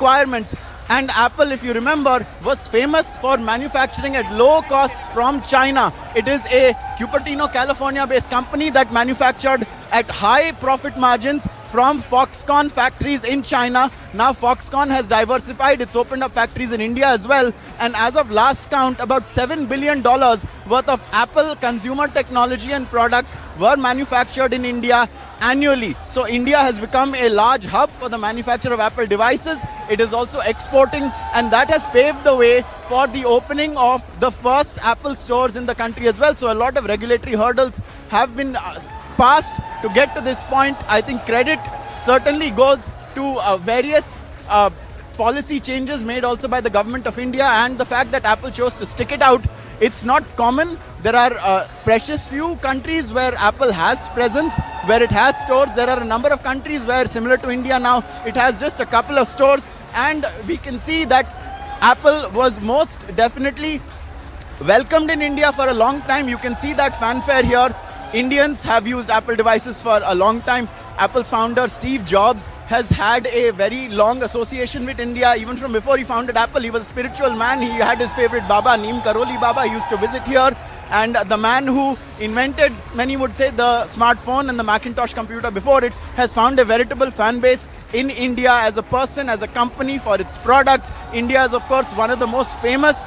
requirements. And Apple, if you remember, was famous for manufacturing at low costs from China. It is a Cupertino, California-based company that manufactured at high profit margins from Foxconn factories in China. Now Foxconn has diversified. It's opened up factories in India as well. And as of last count, about $7 billion worth of Apple consumer technology and products were manufactured in India annually. So India has become a large hub for the manufacture of Apple devices. It is also exporting, and that has paved the way for the opening of the first Apple stores in the country as well. So a lot of regulatory hurdles have been passed to get to this point. I think credit certainly goes to various policy changes made also by the government of India, and the fact that Apple chose to stick it out. It's not common. There are precious few countries where Apple has presence, where it has stores. There are a number of countries where, similar to India now, it has just a couple of stores, and we can see that Apple was most definitely welcomed in India for a long time. You can see that fanfare here. Indians have used Apple devices for a long time. Apple's founder, Steve Jobs, has had a very long association with India. Even from before he founded Apple, he was a spiritual man. He had his favorite Baba, Neem Karoli Baba. He used to visit here. And the man who invented, many would say, the smartphone and the Macintosh computer before it, has found a veritable fan base in India as a person, as a company, for its products. India is, of course, one of the most famous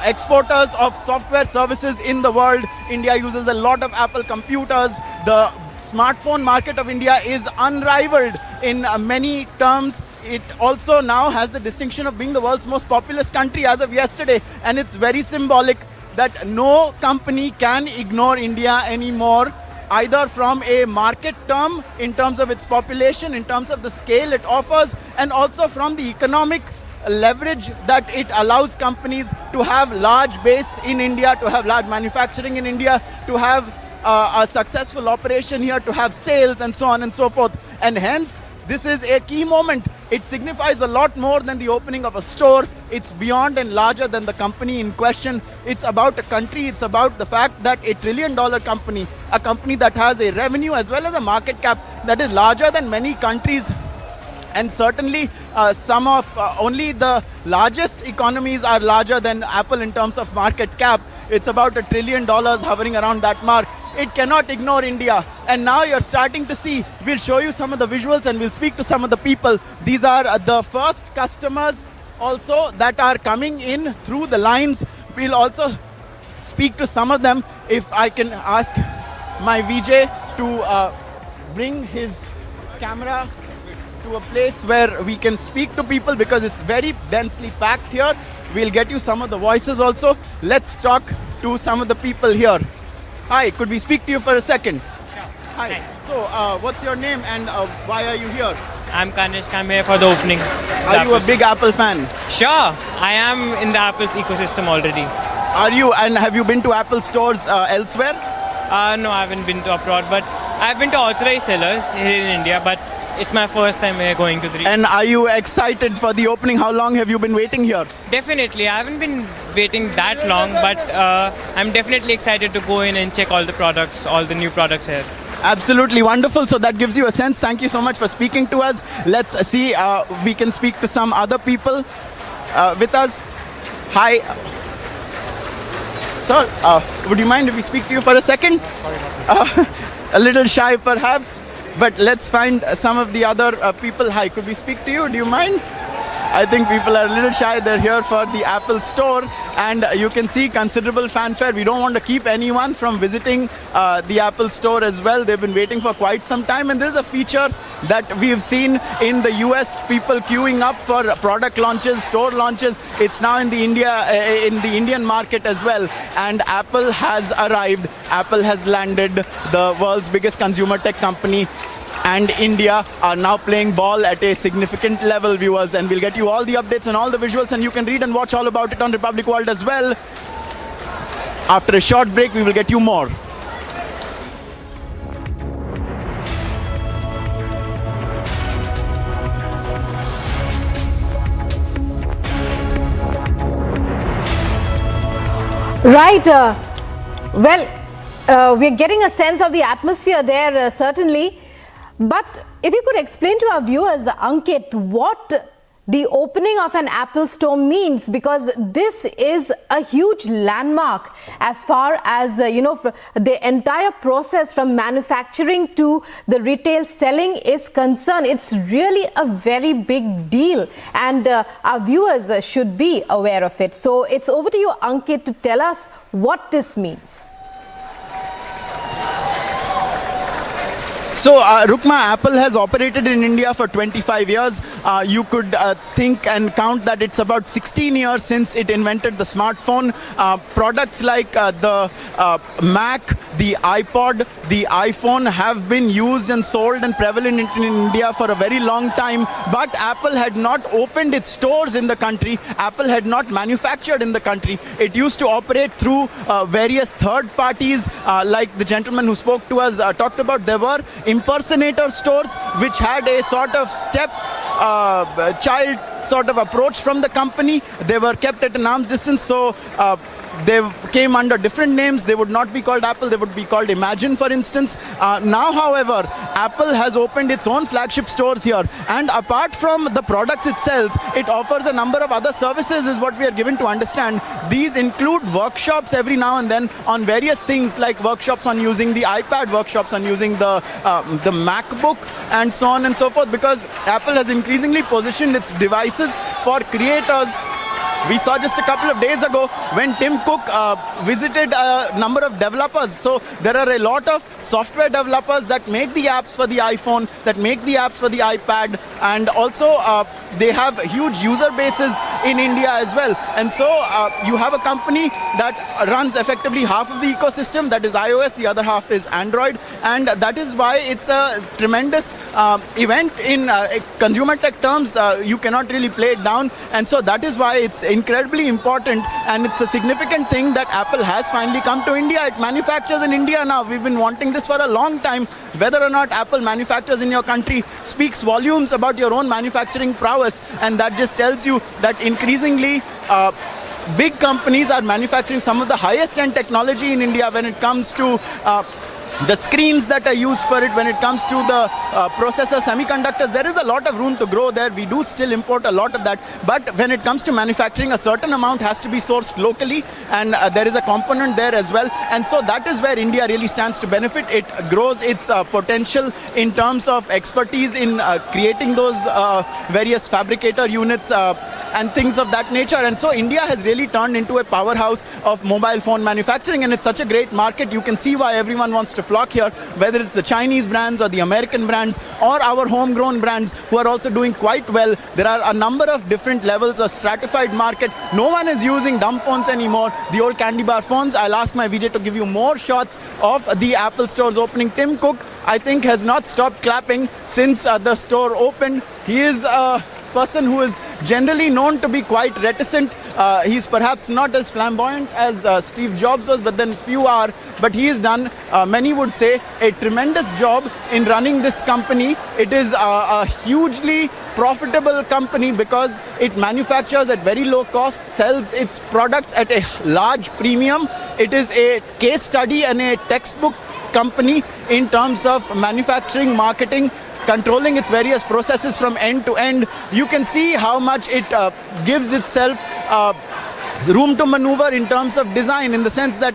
exporters of software services in the world. India uses a lot of Apple computers. The smartphone market of India is unrivaled in many terms. It also now has the distinction of being the world's most populous country as of yesterday, and it's very symbolic that no company can ignore India anymore, either from a market term in terms of its population, in terms of the scale it offers, and also from the economic leverage that it allows companies to have large base in India, to have large manufacturing in India, to have a successful operation here, to have sales and so on and so forth. And hence, this is a key moment. It signifies a lot more than the opening of a store. It's beyond and larger than the company in question. It's about a country. It's about the fact that a $1 trillion company, a company that has a revenue as well as a market cap that is larger than many countries. And certainly some of only the largest economies are larger than Apple in terms of market cap. It's about $1 trillion hovering around that mark. It cannot ignore India. And now you're starting to see, we'll show you some of the visuals and we'll speak to some of the people. These are the first customers also that are coming in through the lines. We'll also speak to some of them. If I can ask my VJ to bring his camera to a place where we can speak to people, because it's very densely packed here. We'll get you some of the voices also. Let's talk to some of the people here. Hi, could we speak to you for a second? Sure. Hi. So, what's your name and why are you here? I'm Kanishk. I'm here for the opening. Are you a big Apple fan? Sure. I am in the Apple's ecosystem already. Are you, and have you been to Apple stores elsewhere? No, I haven't been to abroad, but I've been to authorized sellers here in India, but it's my first time here going to the... And are you excited for the opening? How long have you been waiting here? Definitely. I haven't been waiting that long, but I'm definitely excited to go in and check all the products, all the new products here. Absolutely wonderful. So that gives you a sense. Thank you so much for speaking to us. Let's see, we can speak to some other people with us. Hi. Sir, would you mind if we speak to you for a second? A little shy perhaps, but let's find some of the other people. Hi, could we speak to you? Do you mind? I think people are a little shy. They're here for the Apple store, and you can see considerable fanfare. We don't want to keep anyone from visiting the Apple store as well. They've been waiting for quite some time, and this is a feature that we've seen in the US, people queuing up for product launches, store launches. It's now in the Indian market as well, and Apple has arrived. Apple has landed. The world's biggest consumer tech company and India are now playing ball at a significant level, viewers, and we'll get you all the updates and all the visuals, and you can read and watch all about it on Republic World as well. After a short break, we will get you more. Right. We're getting a sense of the atmosphere there, certainly. But if you could explain to our viewers, Ankit, what the opening of an Apple store means, because this is a huge landmark as far as the entire process from manufacturing to the retail selling is concerned. It's really a very big deal, and our viewers should be aware of it. So it's over to you, Ankit, to tell us what this means. So, Rukma, Apple has operated in India for 25 years. You could think and count that it's about 16 years since it invented the smartphone. Products like the Mac, the iPod, the iPhone have been used and sold and prevalent in India for a very long time. But Apple had not opened its stores in the country. Apple had not manufactured in the country. It used to operate through various third parties, like the gentleman who spoke to us talked about. There were impersonator stores which had a sort of step child sort of approach from the company. They were kept at an arm's distance, so they came under different names. They would not be called Apple, they would be called Imagine, for instance. Now, however, Apple has opened its own flagship stores here, and apart from the products itself, it offers a number of other services, is what we are given to understand. These include workshops every now and then on various things, like workshops on using the iPad, workshops on using the MacBook, and so on and so forth, because Apple has increasingly positioned its devices for creators. We saw just a couple of days ago when Tim Cook visited a number of developers. So there are a lot of software developers that make the apps for the iPhone, that make the apps for the iPad, and also they have huge user bases in India as well. And so you have a company that runs effectively half of the ecosystem, that is iOS, the other half is Android, and that is why it's a tremendous event in consumer tech terms. You cannot really play it down, and so that is why it's incredibly important, and it's a significant thing that Apple has finally come to India. It manufactures in India now. We've been wanting this for a long time. Whether or not Apple manufactures in your country speaks volumes about your own manufacturing prowess, and that just tells you that increasingly big companies are manufacturing some of the highest end technology in India when it comes to the screens that are used for it, when it comes to the processor semiconductors. There is a lot of room to grow there. We do still import a lot of that, but when it comes to manufacturing, a certain amount has to be sourced locally, and there is a component there as well. And so that is where India really stands to benefit. It grows its potential in terms of expertise in creating those various fabricator units and things of that nature. And so India has really turned into a powerhouse of mobile phone manufacturing, and it's such a great market. You can see why everyone wants to flock here, whether it's the Chinese brands or the American brands or our homegrown brands who are also doing quite well. There are a number of different levels, a stratified market. No one is using dumb phones anymore, the old candy bar phones. I'll ask my VJ to give you more shots of the Apple stores opening. Tim Cook, I think, has not stopped clapping since the store opened. He is a person who is generally known to be quite reticent. He's perhaps not as flamboyant as Steve Jobs was, but then few are. But he has done, many would say, a tremendous job in running this company. It is a hugely profitable company because it manufactures at very low cost, sells its products at a large premium. It is a case study and a textbook company in terms of manufacturing, marketing, controlling its various processes from end to end. You can see how much it gives itself room to maneuver in terms of design, in the sense that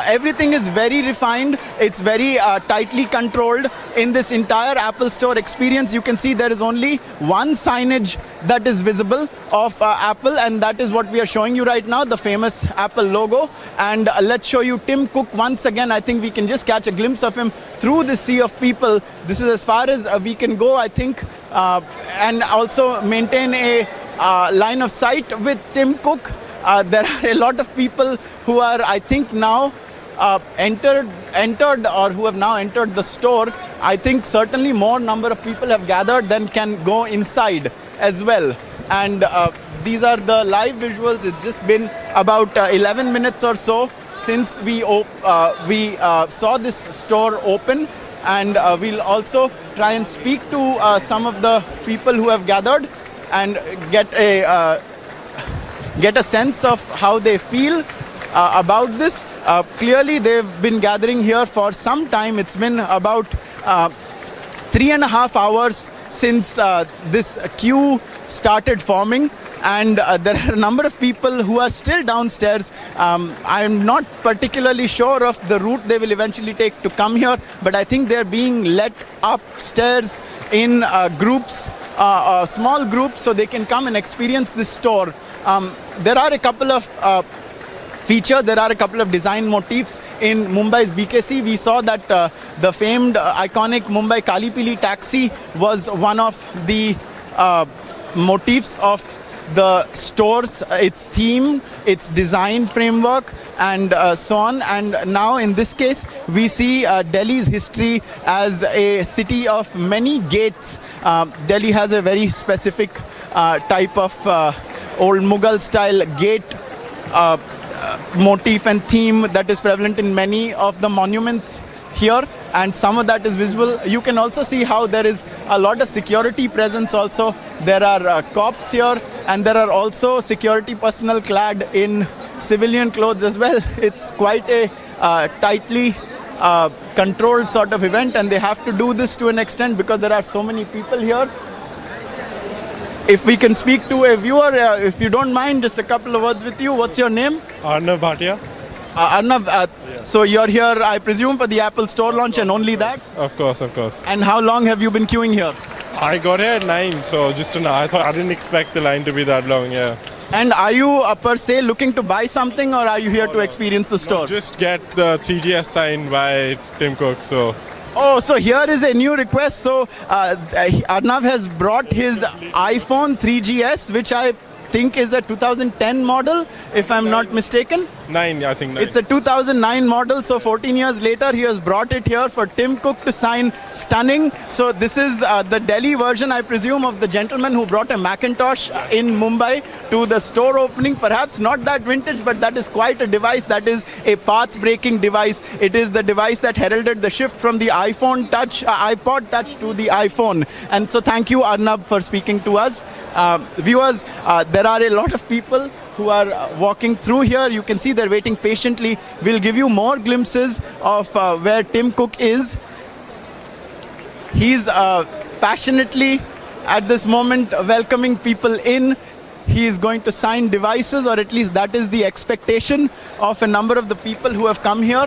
everything is very refined, it's very tightly controlled. In this entire Apple Store experience, you can see there is only one signage that is visible of Apple, and that is what we are showing you right now, the famous Apple logo. And let's show you Tim Cook once again. I think we can just catch a glimpse of him through the sea of people. This is as far as we can go, I think, and also maintain a line of sight with Tim Cook. There are a lot of people who are, I think, now entered or who have now entered the store. I think certainly more number of people have gathered than can go inside as well. And these are the live visuals. It's just been about 11 minutes or so since we saw this store open. And we'll also try and speak to some of the people who have gathered and get a sense of how they feel about this. Clearly, they've been gathering here for some time. It's been about 3.5 hours since this queue started forming, and there are a number of people who are still downstairs. I'm not particularly sure of the route they will eventually take to come here, but I think they're being let upstairs in groups, small groups, so they can come and experience this store. There are a couple of there are a couple of design motifs in Mumbai's BKC. We saw that the famed iconic Mumbai Kalipili taxi was one of the motifs of the store's, its theme, its design framework, and so on. And now in this case, we see Delhi's history as a city of many gates. Delhi has a very specific type of old Mughal style gate motif and theme that is prevalent in many of the monuments here, and some of that is visible. You can also see how there is a lot of security presence also. There are cops here, and there are also security personnel clad in civilian clothes as well. It's quite a tightly controlled sort of event, and they have to do this to an extent because there are so many people here. If we can speak to a viewer, if you don't mind, just a couple of words with you. What's your name? Arnav Bhatia. Arnav, so you're here, I presume, for the Apple store launch and only that? Of course, of course. And how long have you been queuing here? I got here at 9, so just an hour. I didn't expect the line to be that long, yeah. And are you per se looking to buy something, or are you here to experience the store? Just get the 3GS signed by Tim Cook, so... Oh, so here is a new request. So Arnav has brought his iPhone 3GS, which I think is a 2010 model, if I'm not mistaken. 9, I think 9. It's a 2009 model, so 14 years later he has brought it here for Tim Cook to sign. Stunning. So this is the Delhi version, I presume, of the gentleman who brought a Macintosh in Mumbai to the store opening. Perhaps not that vintage, but that is quite a device. That is a path-breaking device. It is the device that heralded the shift from the iPod Touch to the iPhone. And so thank you, Arnab, for speaking to us. Viewers, there are a lot of people who are walking through here. You can see they're waiting patiently. We'll give you more glimpses of where Tim Cook is. He's passionately at this moment welcoming people in. He is going to sign devices, or at least that is the expectation of a number of the people who have come here.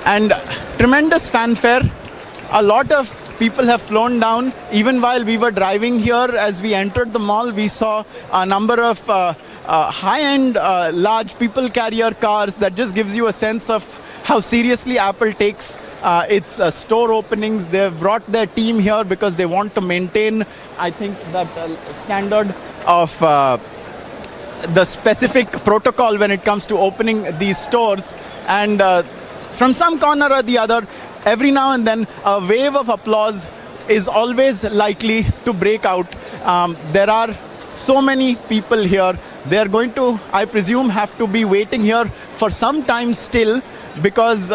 And tremendous fanfare. A lot of people have flown down. Even while we were driving here, as we entered the mall, we saw a number of high-end large people carrier cars. That just gives you a sense of how seriously Apple takes its store openings. They've brought their team here because they want to maintain, I think, that standard of the specific protocol when it comes to opening these stores. And from some corner or the other, every now and then, a wave of applause is always likely to break out. There are so many people here. They're going to, I presume, have to be waiting here for some time still, because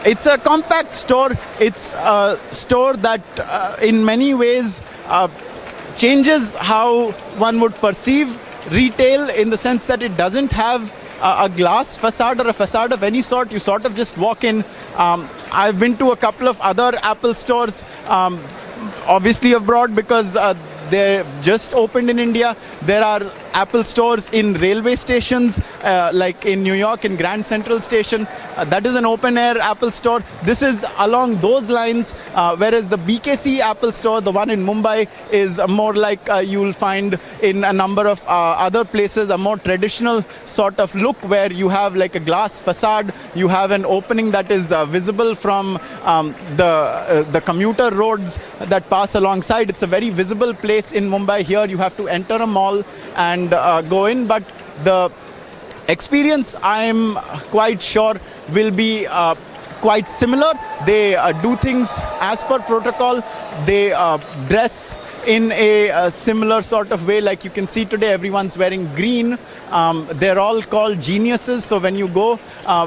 it's a compact store. It's a store that in many ways changes how one would perceive retail, in the sense that it doesn't have a glass facade or a facade of any sort. You sort of just walk in. I've been to a couple of other Apple stores, obviously abroad, because they're just opened in India. There are Apple stores in railway stations, like in New York, in Grand Central Station. That is an open-air Apple store. This is along those lines, whereas the BKC Apple store, the one in Mumbai, is more like you'll find in a number of other places, a more traditional sort of look, where you have like a glass facade. You have an opening that is visible from the commuter roads that pass alongside. It's a very visible place in Mumbai. Here you have to enter a mall and go in, but the experience, I'm quite sure, will be quite similar. They do things as per protocol. They dress in a similar sort of way. Like you can see today, everyone's wearing green. They're all called geniuses. So when you go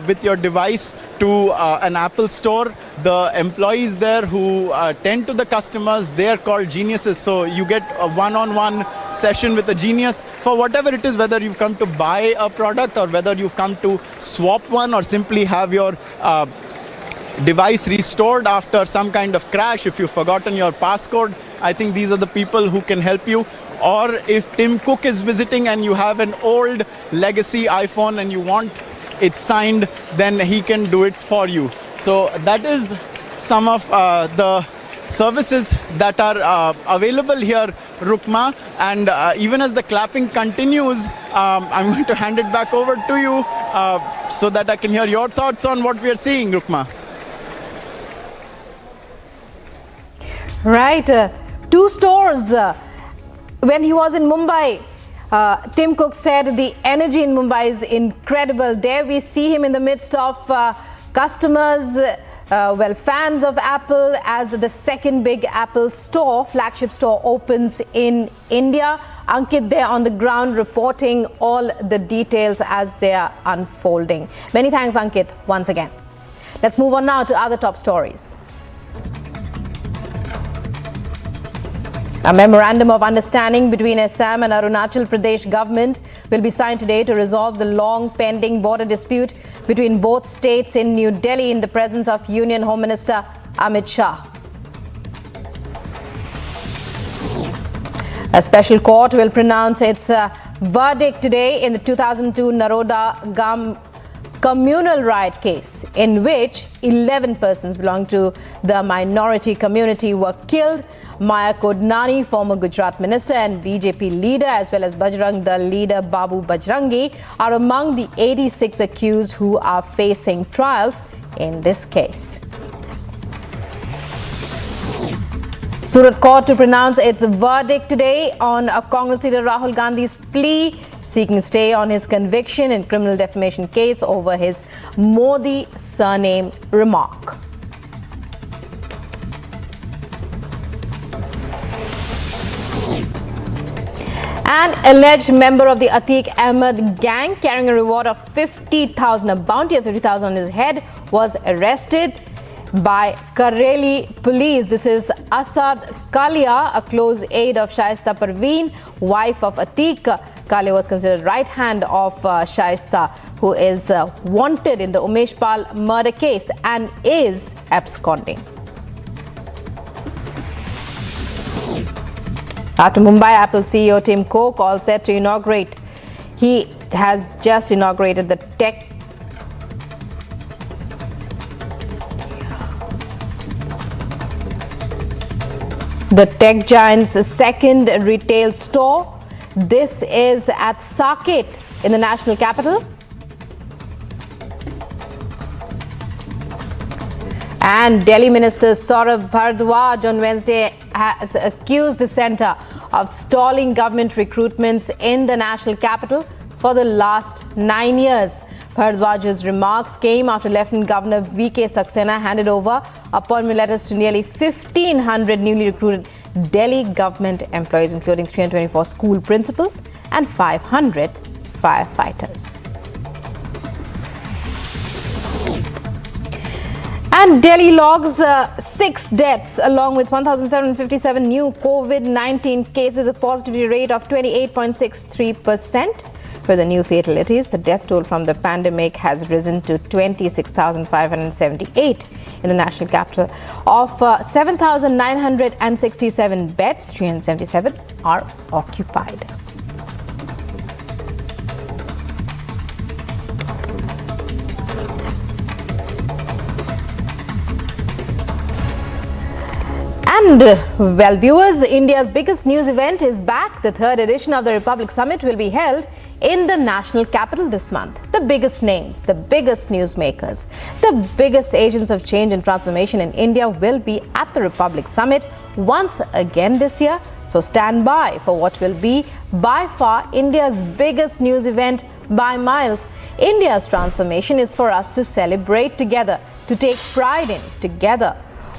with your device to an Apple store, the employees there who tend to the customers, they're called geniuses. So you get a one-on-one session with a genius for whatever it is, whether you've come to buy a product or whether you've come to swap one or simply have your device restored after some kind of crash, if you've forgotten your passcode, I think these are the people who can help you. Or if Tim Cook is visiting and you have an old legacy iPhone and you want it signed, then he can do it for you. So that is some of the services that are available here, Rukma, and even as the clapping continues, I'm going to hand it back over to you so that I can hear your thoughts on what we are seeing, Rukma. Right, 2 stores. When he was in Mumbai, Tim Cook said the energy in Mumbai is incredible. There we see him in the midst of customers, fans of Apple, as the second big Apple store, flagship store, opens in India. Ankit there on the ground reporting all the details as they are unfolding. Many thanks, Ankit, once again. Let's move on now to other top stories. A memorandum of understanding between Assam and Arunachal Pradesh government will be signed today to resolve the long pending border dispute between both states in New Delhi in the presence of Union Home Minister Amit Shah. A special court will pronounce its verdict today in the 2002 Naroda Gam communal riot case, in which 11 persons belonging to the minority community were killed. Maya Kodnani, former Gujarat minister and BJP leader, as well as Bajrang Dal leader Babu Bajrangi, are among the 86 accused who are facing trials in this case. Surat Court to pronounce its verdict today on Congress leader Rahul Gandhi's plea seeking stay on his conviction in criminal defamation case over his Modi surname remark. An alleged member of the Atiq Ahmed gang carrying a reward of 50,000, a bounty of 50,000 on his head, was arrested by Kareli police. This is Asad Kalia, a close aide of Shaista Parveen, wife of Atiq. Kalia was considered right hand of Shaista, who is wanted in the Umesh Pal murder case and is absconding. After Mumbai, Apple CEO Tim Cook all set to inaugurate. He has just inaugurated the tech giant's second retail store. This is at Saket in the national capital. And Delhi Minister Saurabh Bhardwaj on Wednesday has accused the centre of stalling government recruitments in the national capital for the last 9 years. Bhardwaj's remarks came after Lieutenant Governor V.K. Saxena handed over appointment letters to nearly 1,500 newly recruited Delhi government employees, including 324 school principals and 500 firefighters. And Delhi logs 6 deaths along with 1,757 new COVID-19 cases with a positivity rate of 28.63%. For the new fatalities, the death toll from the pandemic has risen to 26,578 in the national capital. Of 7,967 beds, 377 are occupied. And well, viewers, India's biggest news event is back. The third edition of the Republic Summit will be held in the national capital this month. The biggest names, the biggest newsmakers, the biggest agents of change and transformation in India will be at the Republic Summit once again this year. So stand by for what will be by far India's biggest news event by miles. India's transformation is for us to celebrate together, to take pride in together.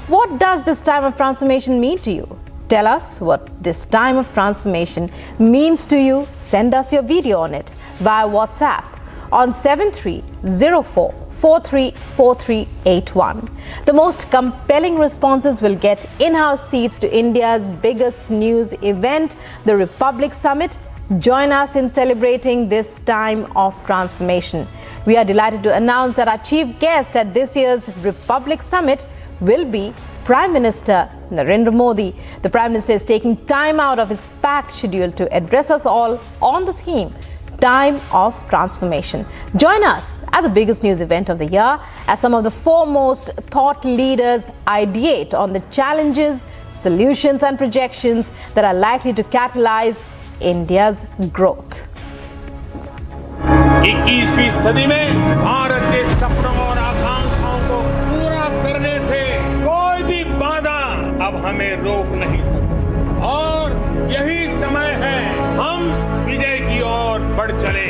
What does this time of transformation mean to you? Tell us what this time of transformation means to you. Send us your video on it via WhatsApp on 7304434381. The most compelling responses will get in-house seats to India's biggest news event, the Republic Summit, join us in celebrating this time of transformation. We are delighted to announce that our chief guest at this year's Republic Summit will be Prime Minister Narendra Modi. The Prime Minister is taking time out of his packed schedule to address us all on the theme Time of Transformation. Join us at the biggest news event of the year as some of the foremost thought leaders ideate on the challenges, solutions and projections that are likely to catalyze India's growth. 21वीं सदी में भारत के सपनों और आकांक्षाओं को पूरा करने से कोई भी बाधा अब हमें रोक नहीं सकता और यही समय है हम विजय की ओर बढ़ चले।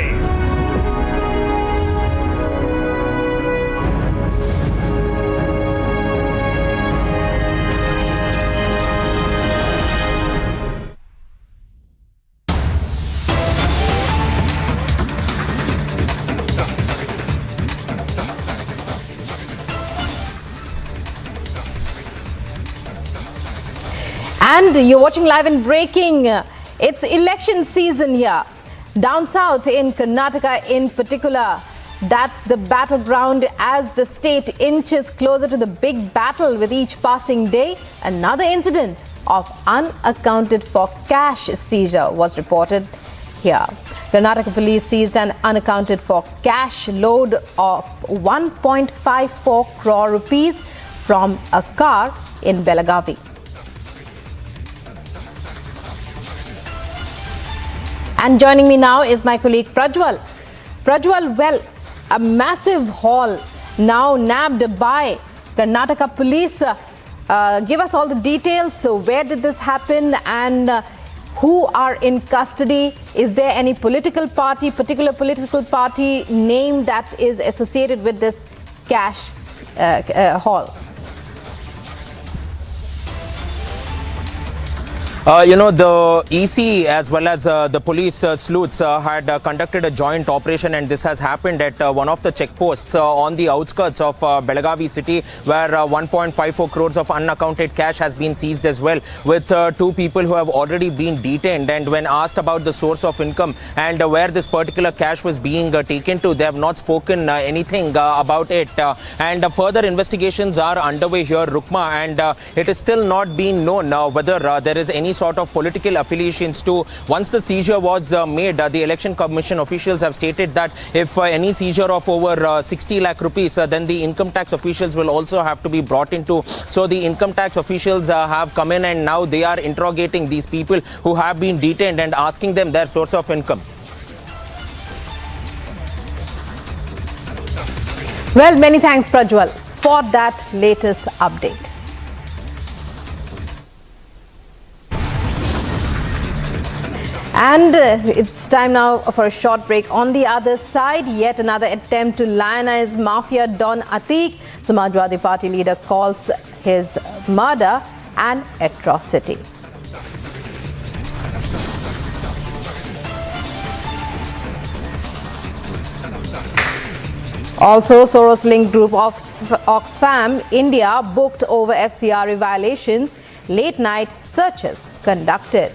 And you're watching live and breaking. It's election season here. Down south in Karnataka in particular, that's the battleground as the state inches closer to the big battle with each passing day. Another incident of unaccounted for cash seizure was reported here. Karnataka police seized an unaccounted for cash load of 1.54 crore rupees from a car in Belagavi. And joining me now is my colleague Prajwal. Prajwal, well, a massive haul now nabbed by Karnataka police. Give us all the details. So where did this happen and who are in custody? Is there any particular political party name that is associated with this cash haul? The EC as well as the police sleuths had conducted a joint operation, and this has happened at one of the checkposts on the outskirts of Belagavi city, where 1.54 crores of unaccounted cash has been seized as well, with two people who have already been detained. And when asked about the source of income and where this particular cash was being taken to, they have not spoken anything about it. And further investigations are underway here, Rukma, and it is still not been known whether there is any sort of political affiliations to. Once the seizure was made, the Election Commission officials have stated that if any seizure of over 60 lakh rupees, then the income tax officials will also have to be brought into. So the income tax officials have come in, and now they are interrogating these people who have been detained and asking them their source of income. Well, many thanks, Prajwal, for that latest update. And it's time now for a short break. On the other side, yet another attempt to lionize Mafia Don Atiq. Samajwadi Party leader calls his murder an atrocity. Also, Soros-linked group of Oxfam India booked over FCRA violations. Late-night searches conducted.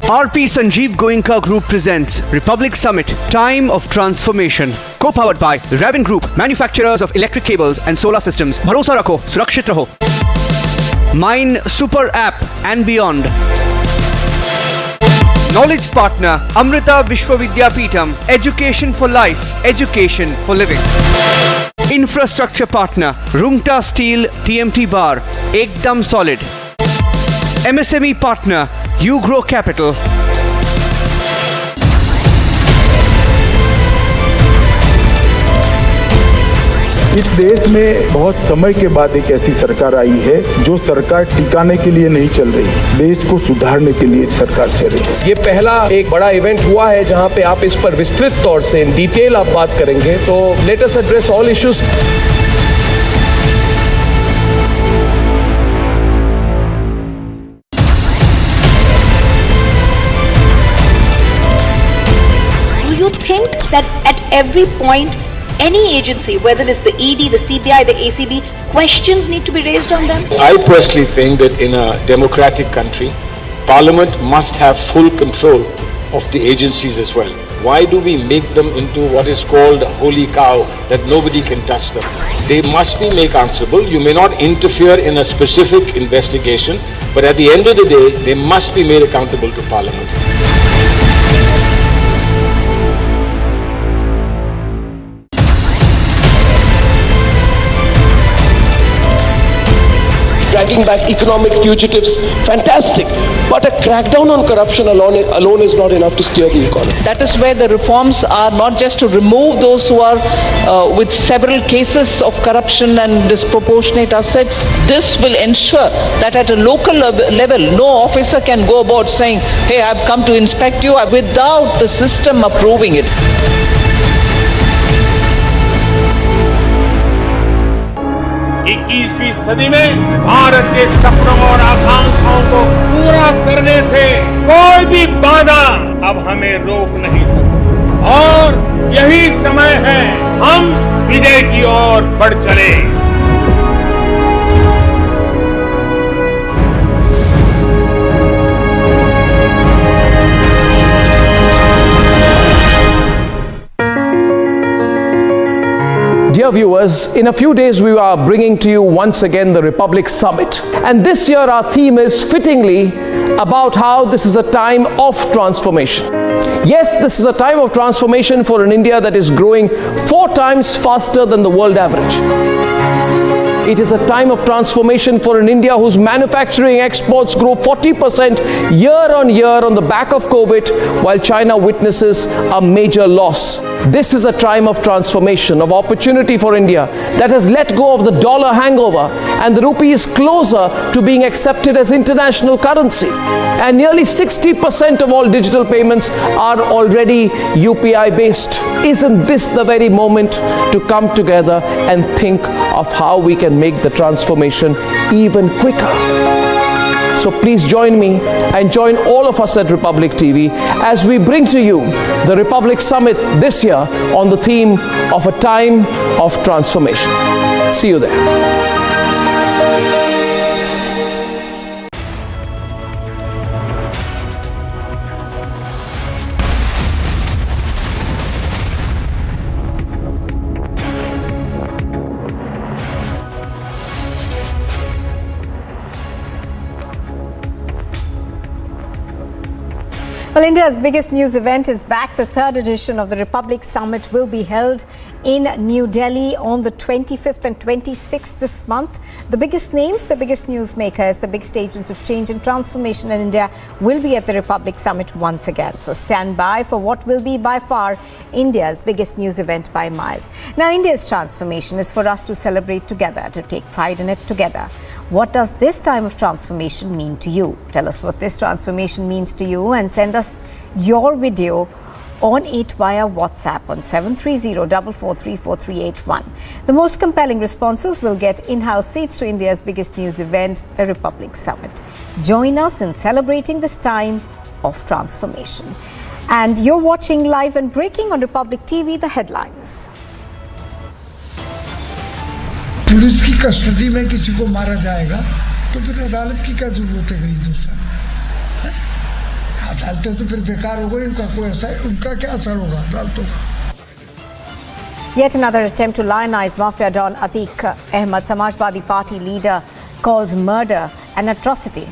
RP Sanjeev Goenka Group presents Republic Summit, Time of Transformation. Co-powered by Raven Group, manufacturers of electric cables and solar systems. Bharosa rakho, surakshit raho. Mine Super App and beyond. Knowledge partner, Amrita Vishwavidyapeetham. Education for life, education for living. Infrastructure partner, Rungta Steel TMT Bar, Ekdam Solid. MSME partner, You Grow Capital. इस देश में बहुत समय के बाद एक ऐसी सरकार आई है जो सरकार टिकाने के लिए नहीं चल रही, देश को सुधारने के लिए सरकार चल रही है। ये पहला एक बड़ा इवेंट हुआ है जहां पे आप इस पर विस्तृत तौर से इन डिटेल आप बात करेंगे, तो let us address all issues. Do you think that at every point any agency, whether it's the ED, the CBI, the ACB, questions need to be raised on them? I personally think that in a democratic country, Parliament must have full control of the agencies as well. Why do we make them into what is called a holy cow, that nobody can touch them? They must be made answerable. You may not interfere in a specific investigation, but at the end of the day, they must be made accountable to Parliament. Dragging back economic fugitives, fantastic. But a crackdown on corruption alone is not enough to steer the economy. That is where the reforms are not just to remove those who are with several cases of corruption and disproportionate assets. This will ensure that at a local level, no officer can go about saying, hey, I've come to inspect you, without the system approving it. 21वीं सदी में भारत के सपनों और आकांक्षाओं को पूरा करने से कोई भी बाधा अब हमें रोक नहीं सकती और यही समय है हम विजय की ओर बढ़ चले। Dear viewers, in a few days we are bringing to you once again the Republic Summit. And this year our theme is fittingly about how this is a time of transformation. Yes, this is a time of transformation for an India that is growing 4 times faster than the world average. It is a time of transformation for an India whose manufacturing exports grow 40% year on year on the back of COVID, while China witnesses a major loss. This is a time of transformation, of opportunity for India that has let go of the dollar hangover, and the rupee is closer to being accepted as international currency. And nearly 60% of all digital payments are already UPI based. Isn't this the very moment to come together and think of how we can make the transformation even quicker? So please join me and join all of us at Republic TV as we bring to you the Republic Summit this year on the theme of a time of transformation. See you there. Well, India's biggest news event is back. The 3rd edition of the Republic Summit will be held in New Delhi on the 25th and 26th this month. The biggest names, the biggest newsmakers, the biggest agents of change and transformation in India will be at the Republic Summit once again. So stand by for what will be by far India's biggest news event by miles. Now, India's transformation is for us to celebrate together, to take pride in it together. What does this time of transformation mean to you? Tell us what this transformation means to you and send us your video on it via WhatsApp on 730-443-4381. The most compelling responses will get in-house seats to India's biggest news event, the Republic Summit. Join us in celebrating this time of transformation. And you're watching live and breaking on Republic TV, the headlines. Police की custody में किसी को मारा जाएगा तो फिर अदालत की क्या जरूरत है हिंदुस्तान में? अदालतें तो फिर बेकार हो गई, उनका कोई असर, उनका क्या असर होगा अदालतों का? Yet another attempt to lionize Mafia Don Atiq Ahmed, Samajwadi Party leader, calls murder an atrocity.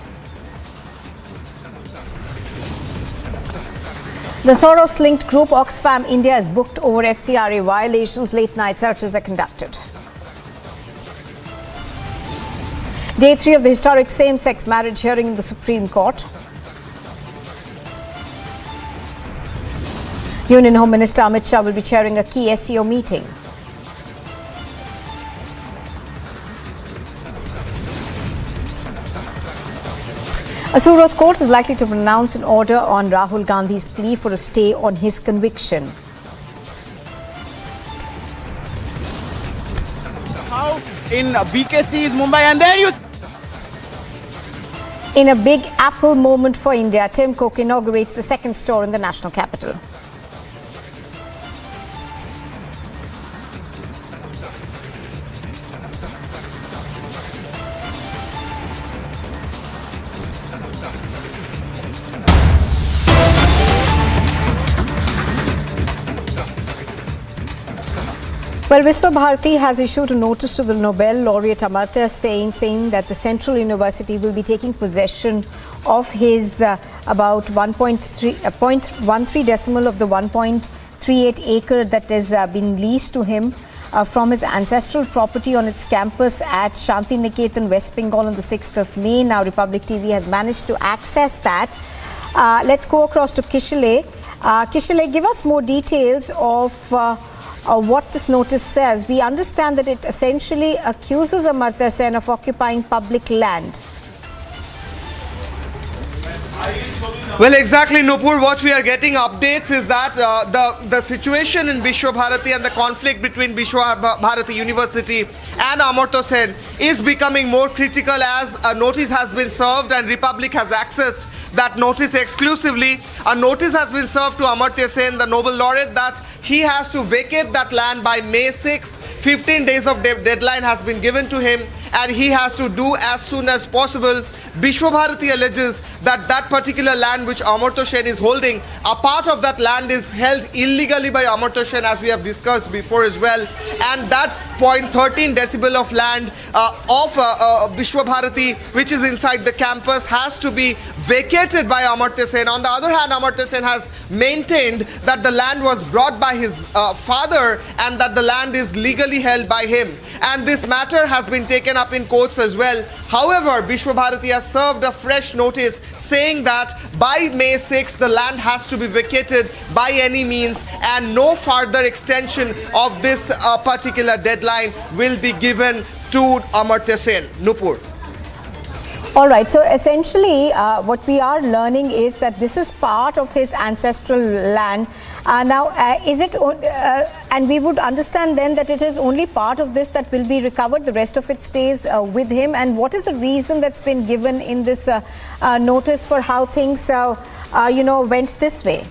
The Soros-linked group Oxfam India is booked over FCRA violations. Late-night searches are conducted. Day 3 of the historic same-sex marriage hearing in the Supreme Court. Union Home Minister Amit Shah will be chairing a key SEO meeting. A Surat court is likely to pronounce an order on Rahul Gandhi's plea for a stay on his conviction. How in BKC's Mumbai, and there you... In a big Apple moment for India, Tim Cook inaugurates the second store in the national capital. Well, Vishwa Bharati has issued a notice to the Nobel laureate Amartya Sen saying that the Central University will be taking possession of his about 0.13 decimal of the 1.38 acre that has been leased to him from his ancestral property on its campus at Shanti Niketan, West Bengal on the 6th of May. Now, Republic TV has managed to access that. Let's go across to Kishale. Kishale, give us more details of what this notice says. We understand that it essentially accuses Amartya Sen of occupying public land. Well, exactly, Nupur. What we are getting updates is that the situation in Vishwa Bharati and the conflict between Vishwa Bharati University and Amartya Sen is becoming more critical as a notice has been served and Republic has accessed that notice exclusively. A notice has been served to Amartya Sen, the Nobel laureate, that he has to vacate that land by May 6th. 15 days of deadline has been given to him and he has to do as soon as possible. Vishwa Bharati alleges that that particular land which Amartya Sen is holding, a part of that land is held illegally by Amartya Sen, as we have discussed before as well, and that 0.13 decibel of land of Vishwa Bharati, which is inside the campus, has to be vacated by Amartya Sen. On the other hand, Amartya Sen has maintained that the land was brought by his father and that the land is legally held by him. And this matter has been taken up in courts as well. However, Vishwa Bharati has served a fresh notice saying that by May 6th, the land has to be vacated by any means and no further extension of this particular deadline will be given to Amartya Sen. Nupur. All right, so essentially what we are learning is that this is part of his ancestral land. Now, is it, and we would understand then that it is only part of this that will be recovered, the rest of it stays with him. And what is the reason that's been given in this notice for how things, went this way?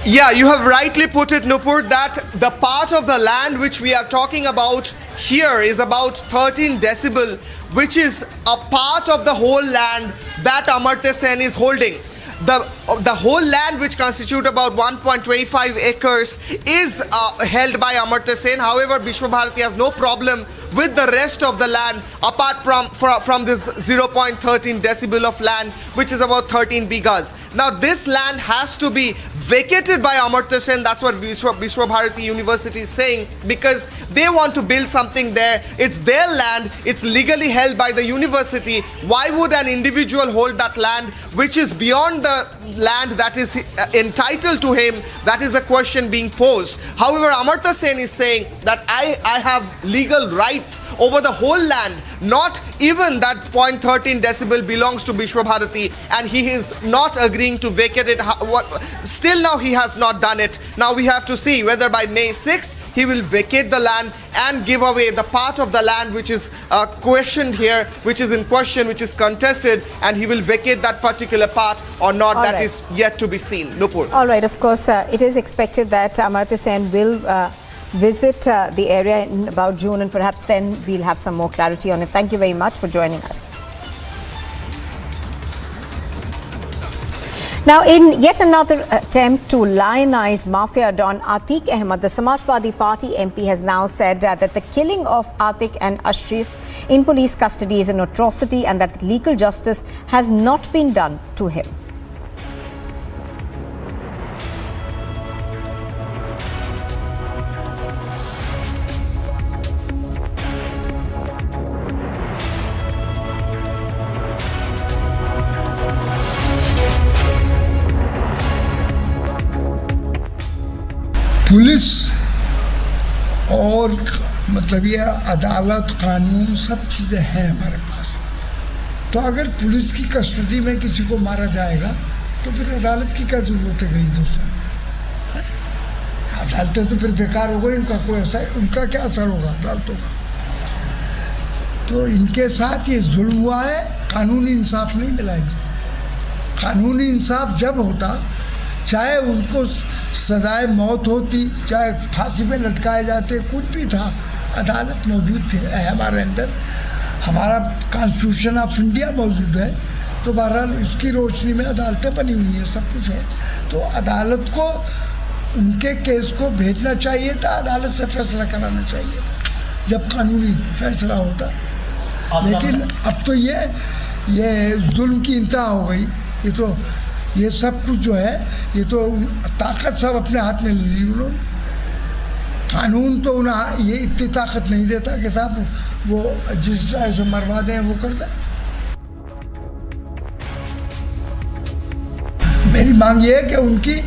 Yeah, you have rightly put it, Nupur, that the part of the land which we are talking about here is about 13 decibel, which is a part of the whole land that Amartya Sen is holding. The whole land, which constitute about 1.25 acres, is held by Amartya Sen. However, Vishwa Bharati has no problem with the rest of the land apart from this 0.13 decibel of land, which is about 13 bighas. Now, this land has to be vacated by Amartya Sen. That's what Vishwa Bharati University is saying, because they want to build something there. It's their land. It's legally held by the university. Why would an individual hold that land which is beyond the land that is entitled to him? That is a question being posed. However, Amartya Sen is saying that I have legal rights over the whole land. Not even that 0.13 decibel belongs to Vishwa Bharati, and he is not agreeing to vacate it. Still now he has not done it. Now we have to see whether by May 6th he will vacate the land and give away the part of the land which is questioned here, which is in question, which is contested, and he will vacate that particular part or not. All that right. Is yet to be seen. Nupur. All right, of course, it is expected that Amartya Sen will visit the area in about June, and perhaps then we'll have some more clarity on it. Thank you very much for joining us. Now, in yet another attempt to lionize Mafia Don Atiq Ahmed, the Samajwadi Party MP has now said that the killing of Atiq and Ashraf in police custody is an atrocity and that legal justice has not been done to him. Police और मतलब ये अदालत कानून सब चीज़ें हैं हमारे पास। तो अगर पुलिस की कस्टडी में किसी को मारा जाएगा तो फिर अदालत की क्या ज़रूरत है कहीं हिंदुस्तान में? अदालतें तो फिर बेकार हो गई, उनका कोई असर, उनका क्या असर होगा अदालतों का? तो इनके साथ ये जुल्म हुआ है, कानूनी इंसाफ नहीं मिला इनको। कानूनी इंसाफ जब होता, चाहे उनको सजाए मौत होती, चाहे फांसी पे लटकाए जाते, कुछ भी था, अदालत मौजूद है हमारे अंदर, हमारा कॉन्स्टिट्यूशन ऑफ इंडिया मौजूद है। तो बहरहाल इसकी रोशनी में अदालतें बनी हुई हैं, सब कुछ है। तो अदालत को उनके केस को भेजना चाहिए था, अदालत से फैसला कराना चाहिए था जब कानूनी फैसला होता। लेकिन अब तो ये जुल्म की इंतहा हो गई। ये सब कुछ जो है, ये तो ताकत सब अपने हाथ में ले ली उन्होंने। कानून तो उन्हें ये इतनी ताकत नहीं देता कि साहब वो जिस ऐसे मरवा दें वो कर दें। मेरी मांग ये है कि उनकी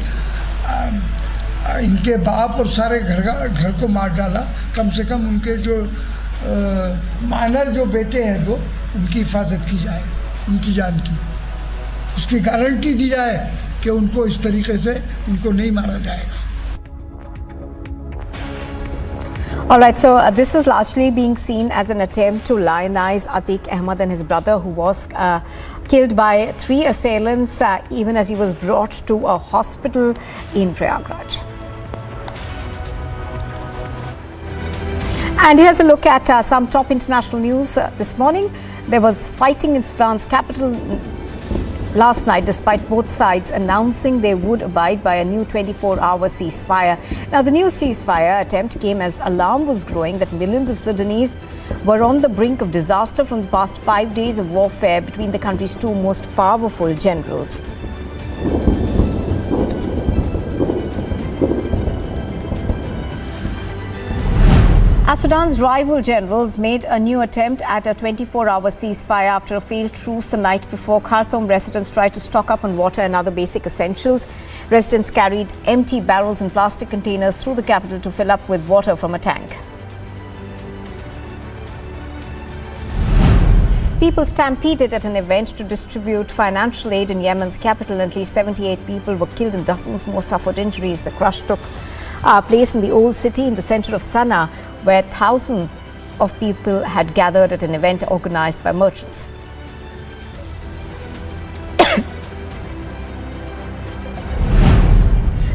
इनके बाप और सारे घर को मार डाला, कम से कम उनके जो माइनर जो बेटे हैं दो, उनकी हिफाजत की जाए, उनकी जान की, उसकी गारंटी दी जाए कि उनको इस तरीके से उनको नहीं मारा जाएगा। All right, so this is largely being seen as an attempt to lionize Atiq Ahmed and his brother, who was killed by 3 assailants even as he was brought to a hospital in Prayagraj. And here's a look at some top international news this morning. There was fighting in Sudan's capital last night, despite both sides announcing they would abide by a new 24-hour ceasefire. Now, the new ceasefire attempt came as alarm was growing that millions of Sudanese were on the brink of disaster from the past 5 days of warfare between the country's 2 most powerful generals. As Sudan's rival generals made a new attempt at a 24-hour ceasefire after a failed truce the night before, Khartoum residents tried to stock up on water and other basic essentials. Residents carried empty barrels and plastic containers through the capital to fill up with water from a tank. People stampeded at an event to distribute financial aid in Yemen's capital. At least 78 people were killed and dozens more suffered injuries. The crush took place in the old city in the center of Sana'a, where thousands of people had gathered at an event organized by merchants.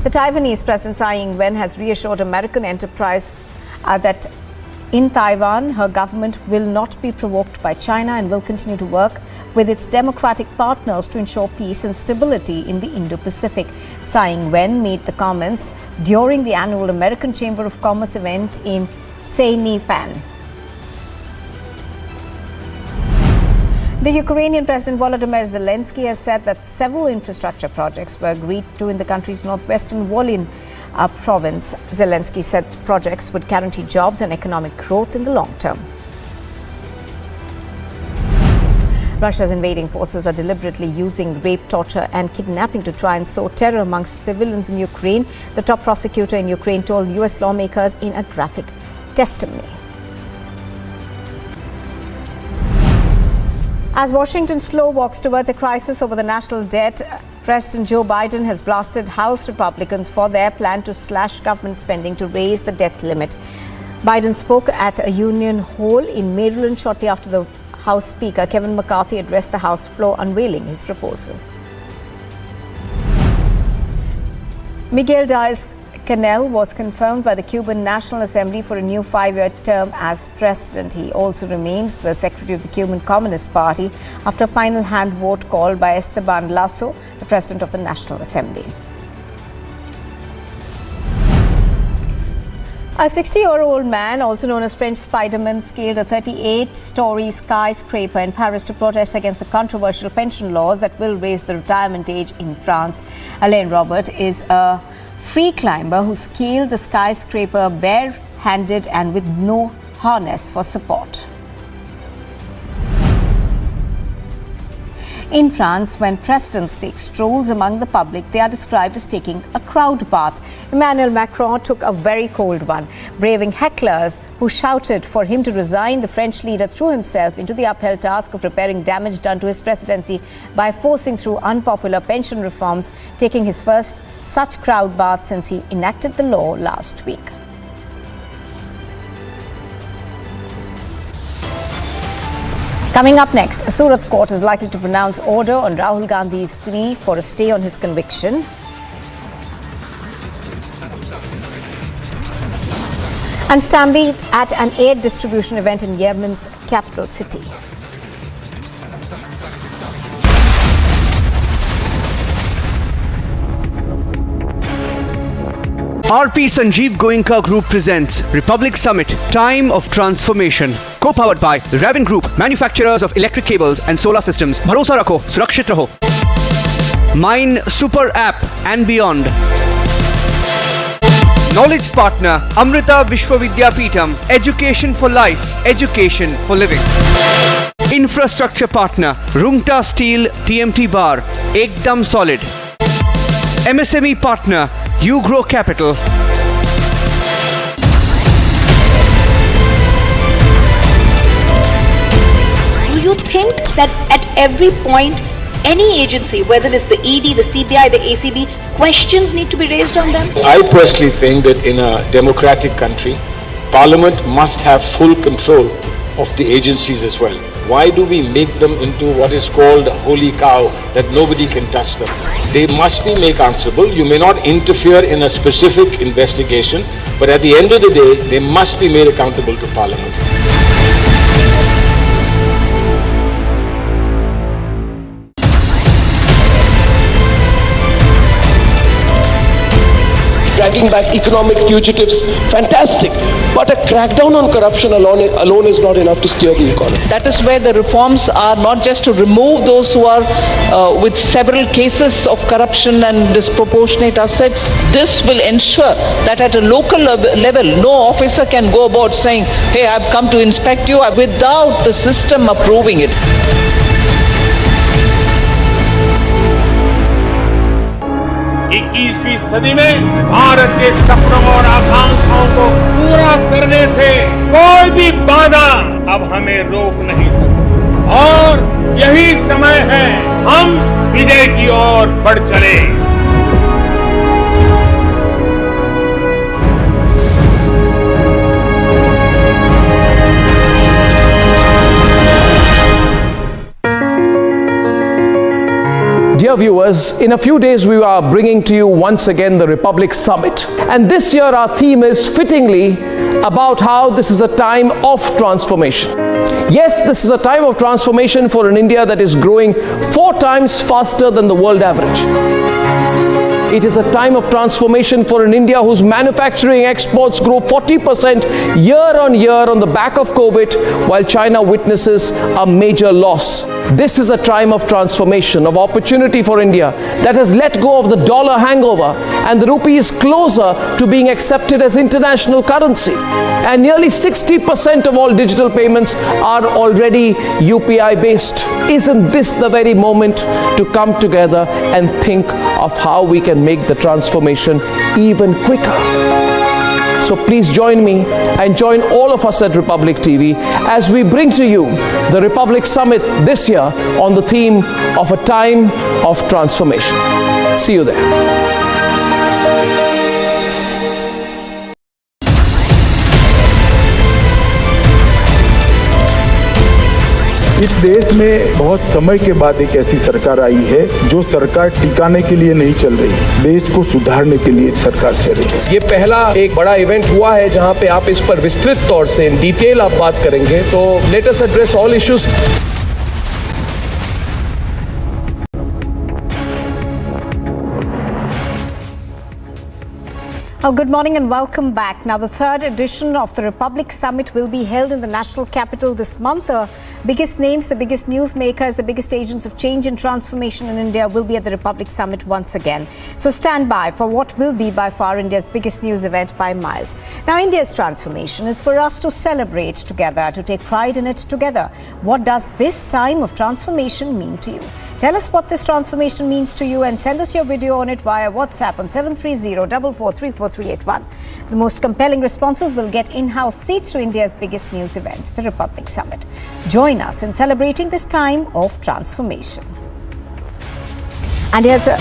The Taiwanese President Tsai Ing-wen has reassured American enterprise that in Taiwan, her government will not be provoked by China and will continue to work with its democratic partners to ensure peace and stability in the Indo-Pacific. Tsai Ing-wen made the comments during the annual American Chamber of Commerce event in Saini-Fan. The Ukrainian President Volodymyr Zelensky has said that several infrastructure projects were agreed to in the country's northwestern Volyn province. Zelensky said projects would guarantee jobs and economic growth in the long term. Russia's invading forces are deliberately using rape, torture and kidnapping to try and sow terror amongst civilians in Ukraine, the top prosecutor in Ukraine told US lawmakers in a graphic testimony. As Washington slow walks towards a crisis over the national debt, President Joe Biden has blasted House Republicans for their plan to slash government spending to raise the debt limit. Biden spoke at a Union Hall in Maryland shortly after the House Speaker Kevin McCarthy addressed the House floor unveiling his proposal. Miguel Diaz-Canel was confirmed by the Cuban National Assembly for a new 5-year term as president. He also remains the secretary of the Cuban Communist Party after a final hand vote called by Esteban Lasso, the president of the National Assembly. A 60-year-old man, also known as French Spider-Man, scaled a 38-story skyscraper in Paris to protest against the controversial pension laws that will raise the retirement age in France. Alain Robert is a free climber who scaled the skyscraper bare-handed and with no harness for support. In France, when presidents take strolls among the public, they are described as taking a crowd bath. Emmanuel Macron took a very cold one, braving hecklers who shouted for him to resign. The French leader threw himself into the uphill task of repairing damage done to his presidency by forcing through unpopular pension reforms, taking his first such crowd bath since he enacted the law last week. Coming up next, a Surat court is likely to pronounce order on Rahul Gandhi's plea for a stay on his conviction. And stampede at an aid distribution event in Yemen's capital city. RP Sanjeev Goenka Group presents Republic Summit, Time of Transformation. Co-powered by Raven Group, manufacturers of electric cables and solar systems. Bharosa rakho, surakshit raho. Mine Super App and beyond. Knowledge partner, Amrita Vishwavidyapeetham, Education for Life, Education for Living. Infrastructure partner, Rungta Steel TMT Bar, Ekdam Solid. MSME partner, You Grow Capital. Do you think that at every point, any agency, whether it's the ED, the CBI, the ACB, questions need to be raised on them? I personally think that in a democratic country, Parliament must have full control of the agencies as well. Why do we make them into what is called a holy cow, that nobody can touch them? They must be made answerable. You may not interfere in a specific investigation, but at the end of the day, they must be made accountable to Parliament. Dragging back economic fugitives, fantastic. But a crackdown on corruption alone is not enough to steer the economy. That is where the reforms are not just to remove those who are with several cases of corruption and disproportionate assets. This will ensure that at a local level, no officer can go about saying, hey, I've come to inspect you, without the system approving it. 21वीं सदी में भारत के सपनों और आकांक्षाओं को पूरा करने से कोई भी बाधा अब हमें रोक नहीं सकती और यही समय है हम विजय की ओर बढ़ चले। Dear viewers, in a few days we are bringing to you once again the Republic Summit. And this year our theme is fittingly about how this is a time of transformation. Yes, this is a time of transformation for an India that is growing 4 times faster than the world average. It is a time of transformation for an India whose manufacturing exports grow 40% year on year on the back of COVID, while China witnesses a major loss. This is a time of transformation, of opportunity for India that has let go of the dollar hangover, and the rupee is closer to being accepted as international currency. And nearly 60% of all digital payments are already UPI based. Isn't this the very moment to come together and think of how we can make the transformation even quicker? So please join me and join all of us at Republic TV as we bring to you the Republic Summit this year on the theme of a time of transformation. See you there. इस देश में बहुत समय के बाद एक ऐसी सरकार आई है जो सरकार टिकाने के लिए नहीं चल रही, देश को सुधारने के लिए सरकार चल रही है। ये पहला एक बड़ा इवेंट हुआ है जहां पे आप इस पर विस्तृत तौर से इन डिटेल आप बात करेंगे, तो let us address all issues. Well, good morning and welcome back. Now, the third edition of the Republic Summit will be held in the national capital this month. The biggest names, the biggest newsmakers, the biggest agents of change and transformation in India will be at the Republic Summit once again. So stand by for what will be by far India's biggest news event by miles. Now, India's transformation is for us to celebrate together, to take pride in it together. What does this time of transformation mean to you? Tell us what this transformation means to you and send us your video on it via WhatsApp on 730-4434-381. The most compelling responses will get in-house seats to India's biggest news event, the Republic Summit. Join us in celebrating this time of transformation. And here's a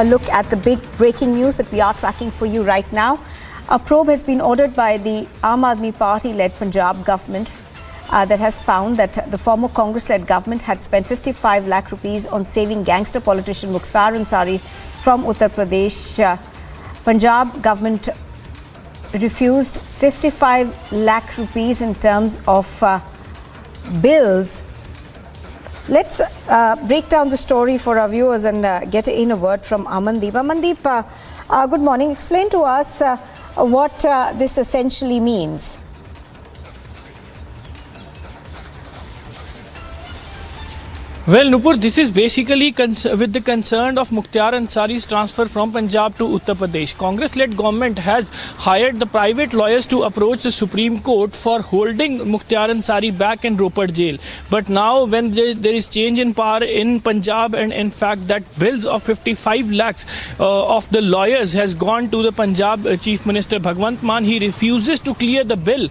look at the big breaking news that we are tracking for you right now. A probe has been ordered by the Aam Aadmi Party-led Punjab government that has found that the former Congress-led government had spent 55 lakh rupees on saving gangster politician Mukhtar Ansari from Uttar Pradesh. Punjab government refused 55 lakh rupees in terms of bills. Let's break down the story for our viewers and get in a word from Amandeep. Amandeep, Good morning. Explain to us what this essentially means. Well, Nupur, this is basically with the concern of Mukhtar Ansari's transfer from Punjab to Uttar Pradesh. Congress-led government has hired the private lawyers to approach the Supreme Court for holding Mukhtar Ansari back in Ropar jail. But now when there is change in power in Punjab, and in fact that bills of 55 lakhs of the lawyers has gone to the Punjab Chief Minister Bhagwant Mann, he refuses to clear the bill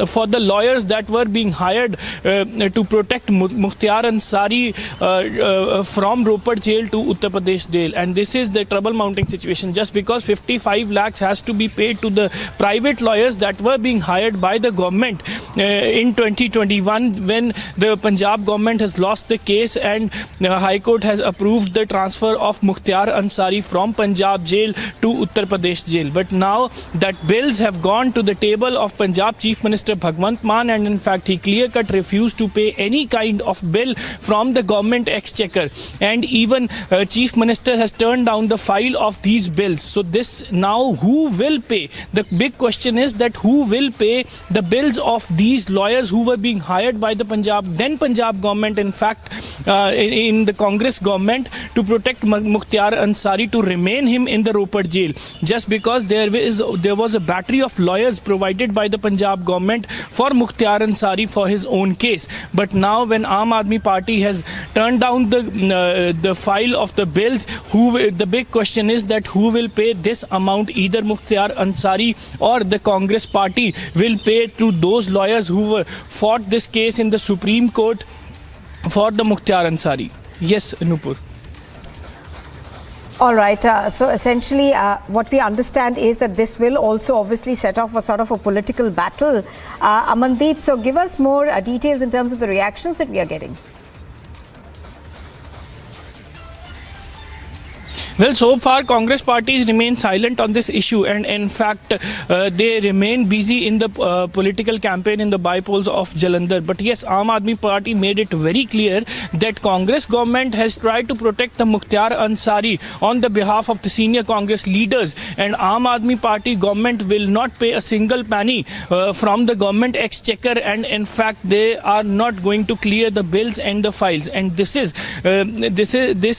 for the lawyers that were being hired to protect Mukhtar Ansari from Ropar jail to Uttar Pradesh jail. And this is the trouble mounting situation, just because 55 lakhs has to be paid to the private lawyers that were being hired by the government in 2021 when the Punjab government has lost the case and the High Court has approved the transfer of Mukhtar Ansari from Punjab jail to Uttar Pradesh jail. But now that bills have gone to the table of Punjab Chief Minister Bhagwant Mann, and in fact he clear-cut refused to pay any kind of bill from the government exchequer, and even Chief Minister has turned down the file of these bills. So this now, who will pay? The big question is that who will pay the bills of these lawyers who were being hired by the Punjab government, in fact in the Congress government, to protect Mukhtar Ansari, to remain him in the Ropar jail, just because there was a battery of lawyers provided by the Punjab government for Mukhtar Ansari for his own case. But now when Aam Aadmi Party has turned down the file of the bills, the big question is that who will pay this amount? Either Mukhtar Ansari or the Congress party will pay to those lawyers who fought this case in the Supreme Court for the Mukhtar Ansari. Yes, Nupur. All right. So essentially, what we understand is that this will also obviously set off a sort of a political battle. Amandeep, so give us more details in terms of the reactions that we are getting. Well, so far Congress parties remain silent on this issue, and in fact they remain busy in the political campaign in the bypolls of Jalandhar. But yes, Aam Aadmi Party made it very clear that Congress government has tried to protect the Mukhtar Ansari on the behalf of the senior Congress leaders, and Aam Aadmi Party government will not pay a single penny from the government exchequer, and in fact they are not going to clear the bills and the files. And this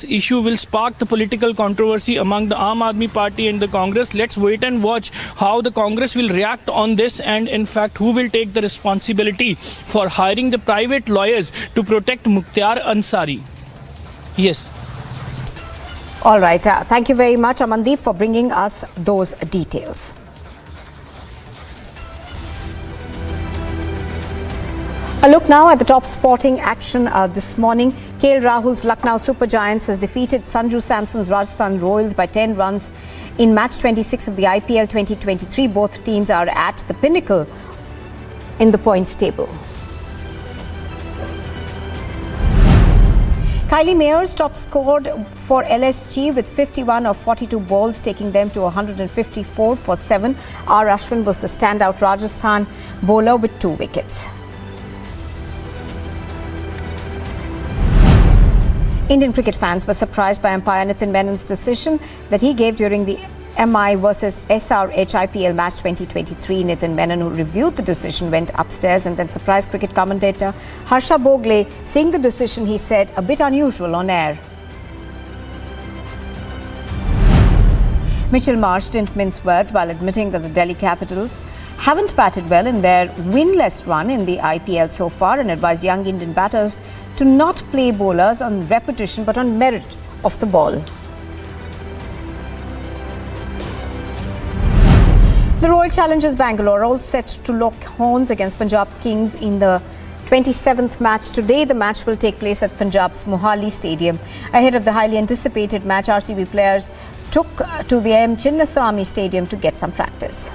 issue will spark the political controversy among the Aam Aadmi Party and the Congress. Let's wait and watch how the Congress will react on this, and in fact who will take the responsibility for hiring the private lawyers to protect Mukhtar Ansari. Yes. All right. Thank you very much, Amandeep, for bringing us those details. A look now at the top sporting action this morning. KL Rahul's Lucknow Super Giants has defeated Sanju Samson's Rajasthan Royals by 10 runs in match 26 of the IPL 2023. Both teams are at the pinnacle in the points table. Kylie Mayer's top scored for LSG with 51 of 42 balls, taking them to 154 for 7. R. Ashwin was the standout Rajasthan bowler with 2 wickets. Indian cricket fans were surprised by umpire Nitin Menon's decision that he gave during the MI versus SRH IPL match 2023. Nitin Menon, who reviewed the decision, went upstairs and then surprised cricket commentator Harsha Bogle. Seeing the decision, he said, a bit unusual on air. Mitchell Marsh didn't mince words while admitting that the Delhi Capitals haven't batted well in their winless run in the IPL so far, and advised young Indian batters to not play bowlers on repetition but on merit of the ball. The Royal Challengers Bangalore are all set to lock horns against Punjab Kings in the 27th match today. The match will take place at Punjab's Mohali Stadium. Ahead of the highly anticipated match, RCB players took to the M. Chinnaswamy Stadium to get some practice.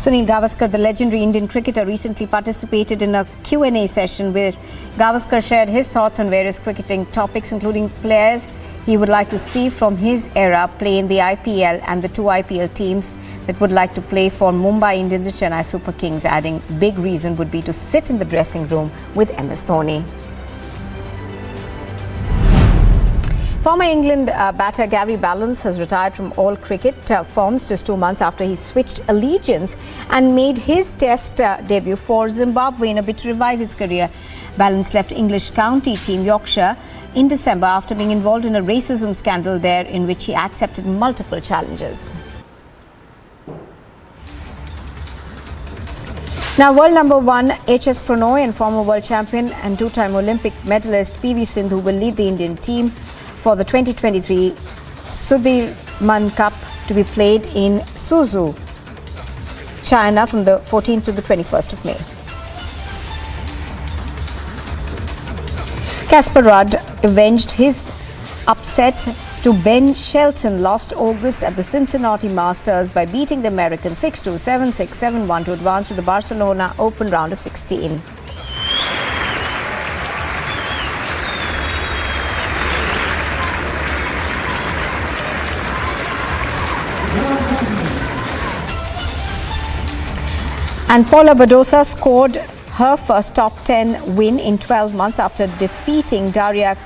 Sunil Gavaskar, the legendary Indian cricketer, recently participated in a Q&A session where Gavaskar shared his thoughts on various cricketing topics, including players he would like to see from his era play in the IPL and the 2 IPL teams that would like to play for Mumbai Indians and Chennai Super Kings, adding big reason would be to sit in the dressing room with MS Dhoni. Former England batter Gary Ballance has retired from all cricket forms just 2 months after he switched allegiance and made his Test debut for Zimbabwe in a bid to revive his career. Ballance left English county team Yorkshire in December after being involved in a racism scandal there in which he accepted multiple challenges. Now, world number one HS Pranoy and former world champion and two-time Olympic medalist PV Sindhu will lead the Indian team for the 2023 Sudirman Cup to be played in Suzhou, China from the 14th to the 21st of May. Casper Ruud avenged his upset to Ben Shelton last August at the Cincinnati Masters by beating the American 6-2, 7-6, 7-1 to advance to the Barcelona Open round of 16. And Paula Badosa scored her first top 10 win in 12 months after defeating Daria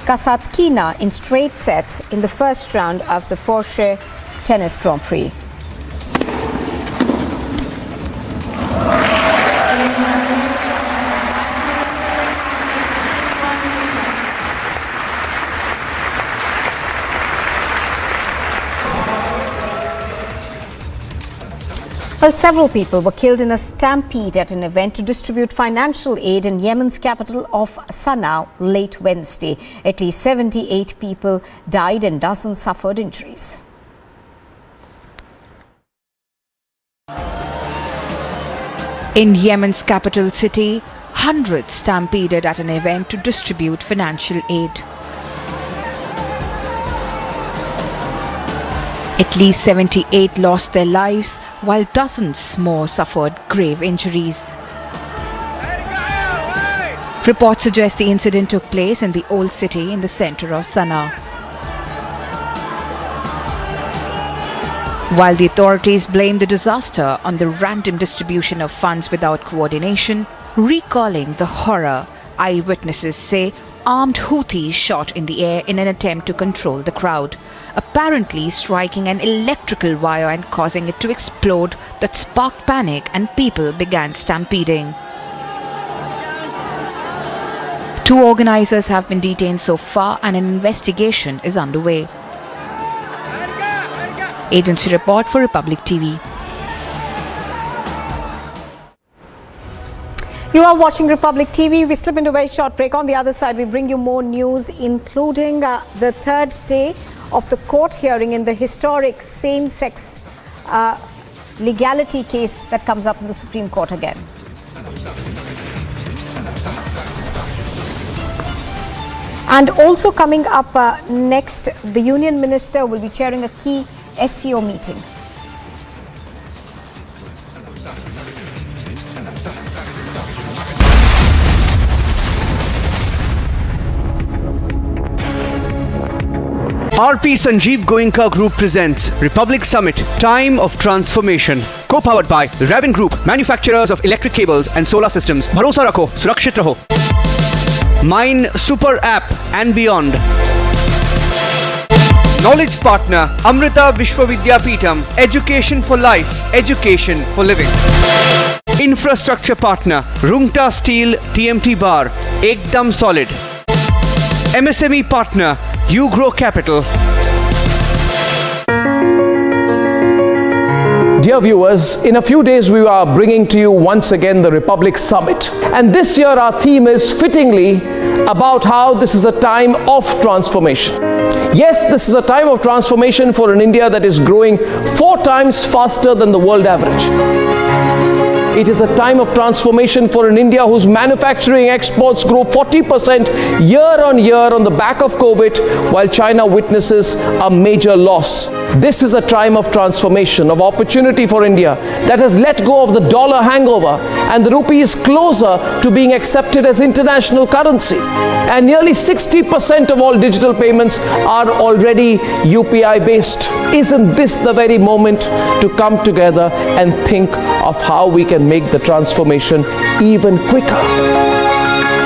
Kasatkina in straight sets in the first round of the Porsche Tennis Grand Prix. Well, several people were killed in a stampede at an event to distribute financial aid in Yemen's capital of Sana'a late Wednesday. At least 78 people died and dozens suffered injuries. In Yemen's capital city, hundreds stampeded at an event to distribute financial aid. At least 78 lost their lives, while dozens more suffered grave injuries. Reports suggest the incident took place in the old city in the center of Sana'a. While the authorities blame the disaster on the random distribution of funds without coordination, recalling the horror, eyewitnesses say armed Houthis shot in the air in an attempt to control the crowd, apparently striking an electrical wire and causing it to explode that sparked panic and people began stampeding. 2 organizers have been detained so far and an investigation is underway. Agency report for Republic TV. You are watching Republic TV. We slip into a very short break. On the other side, we bring you more news, including the third day of the court hearing in the historic same-sex legality case that comes up in the Supreme Court again. And also coming up next, the Union Minister will be chairing a key SEO meeting. RP Sanjeev Goenka Group presents Republic Summit, Time of Transformation. Co-powered by Raven Group, manufacturers of electric cables and solar systems. Bharosa rakho, surakshit raho. Mine Super App and beyond. Knowledge partner, Amrita Vishwavidyapeetham, Education for Life, Education for Living. Infrastructure partner, Rungta Steel TMT Bar, Ekdam Solid. MSME partner, You Grow Capital. Dear viewers, in a few days we are bringing to you once again the Republic Summit. And this year our theme is fittingly about how this is a time of transformation. Yes, this is a time of transformation for an India that is growing 4 times faster than the world average. It is a time of transformation for an India whose manufacturing exports grow 40% year on year on the back of COVID, while China witnesses a major loss. This is a time of transformation, of opportunity for India that has let go of the dollar hangover, and the rupee is closer to being accepted as international currency. And nearly 60% of all digital payments are already UPI based. Isn't this the very moment to come together and think of how we can make the transformation even quicker?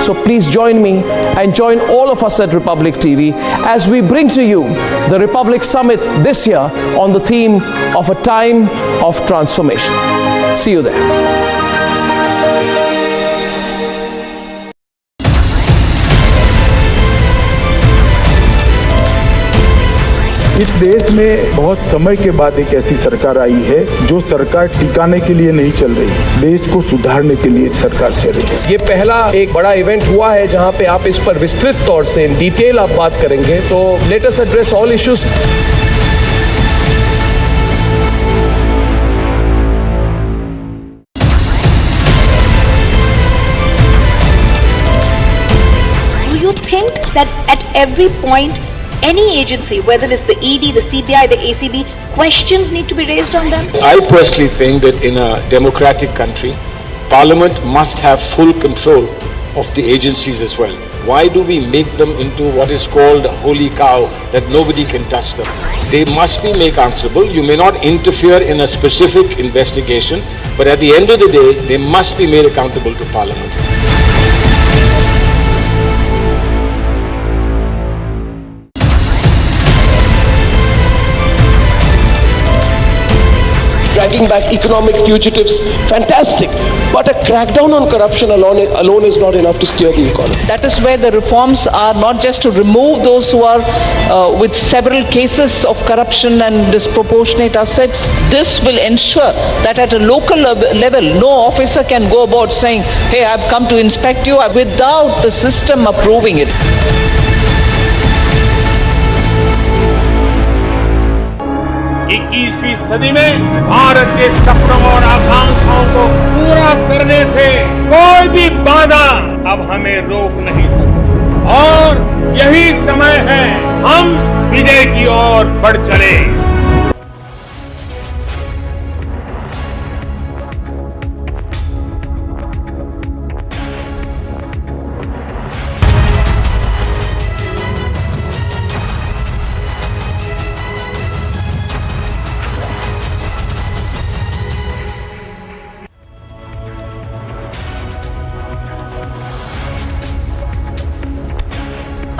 So please join me and join all of us at Republic TV as we bring to you the Republic Summit this year on the theme of a time of transformation. See you there. इस देश में बहुत समय के बाद एक ऐसी सरकार आई है जो सरकार टिकाने के लिए नहीं चल रही, देश को सुधारने के लिए एक सरकार चल रही है। ये पहला एक बड़ा इवेंट हुआ है जहां पे आप इस पर विस्तृत तौर से इन डिटेल आप बात करेंगे, तो let us address all issues. Do you think that at every point any agency, whether it's the ED, the CBI, the ACB, questions need to be raised on them? I personally think that in a democratic country, Parliament must have full control of the agencies as well. Why do we make them into what is called a holy cow, that nobody can touch them? They must be made answerable. You may not interfere in a specific investigation, but at the end of the day, they must be made accountable to Parliament. Dragging back economic fugitives, fantastic. But a crackdown on corruption alone is not enough to steer the economy. That is where the reforms are not just to remove those who are with several cases of corruption and disproportionate assets. This will ensure that at a local level, no officer can go about saying, hey, I've come to inspect you, without the system approving it. 21वीं सदी में भारत के सपनों और आकांक्षाओं को पूरा करने से कोई भी बाधा अब हमें रोक नहीं सकती, और यही समय है हम विजय की ओर बढ़ चले।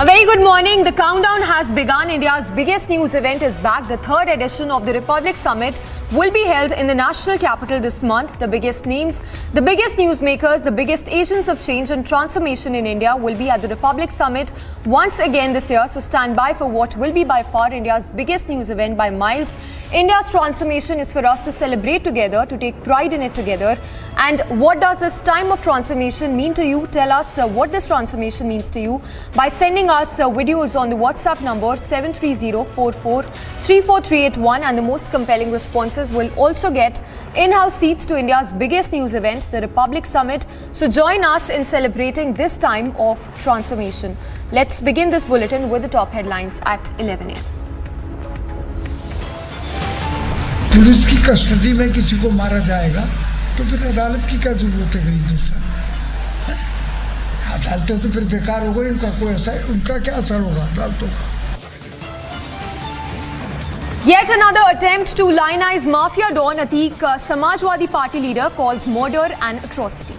A very good morning. The countdown has begun. India's biggest news event is back. The third edition of the Republic Summit will be held in the national capital this month. The biggest names, the biggest newsmakers, the biggest agents of change and transformation in India will be at the Republic Summit once again this year. So stand by for what will be by far India's biggest news event by miles. India's transformation is for us to celebrate together, to take pride in it together. And what does this time of transformation mean to you? Tell us what this transformation means to you by sending us videos on the WhatsApp number 73044343881, and the most compelling responses will also get in-house seats to India's biggest news event, the Republic Summit. So join us in celebrating this time of transformation. Let's begin this bulletin with the top headlines at 11 a.m. Police की custody में किसी को मारा जाएगा तो फिर अदालत की क्या जरूरत है हिंदुस्तान में? अदालतें तो फिर बेकार हो गई, उनका कोई असर, उनका क्या असर होगा अदालतों का? Yet another attempt to lionize mafia don Atiq, Samajwadi Party leader, calls murder an atrocity.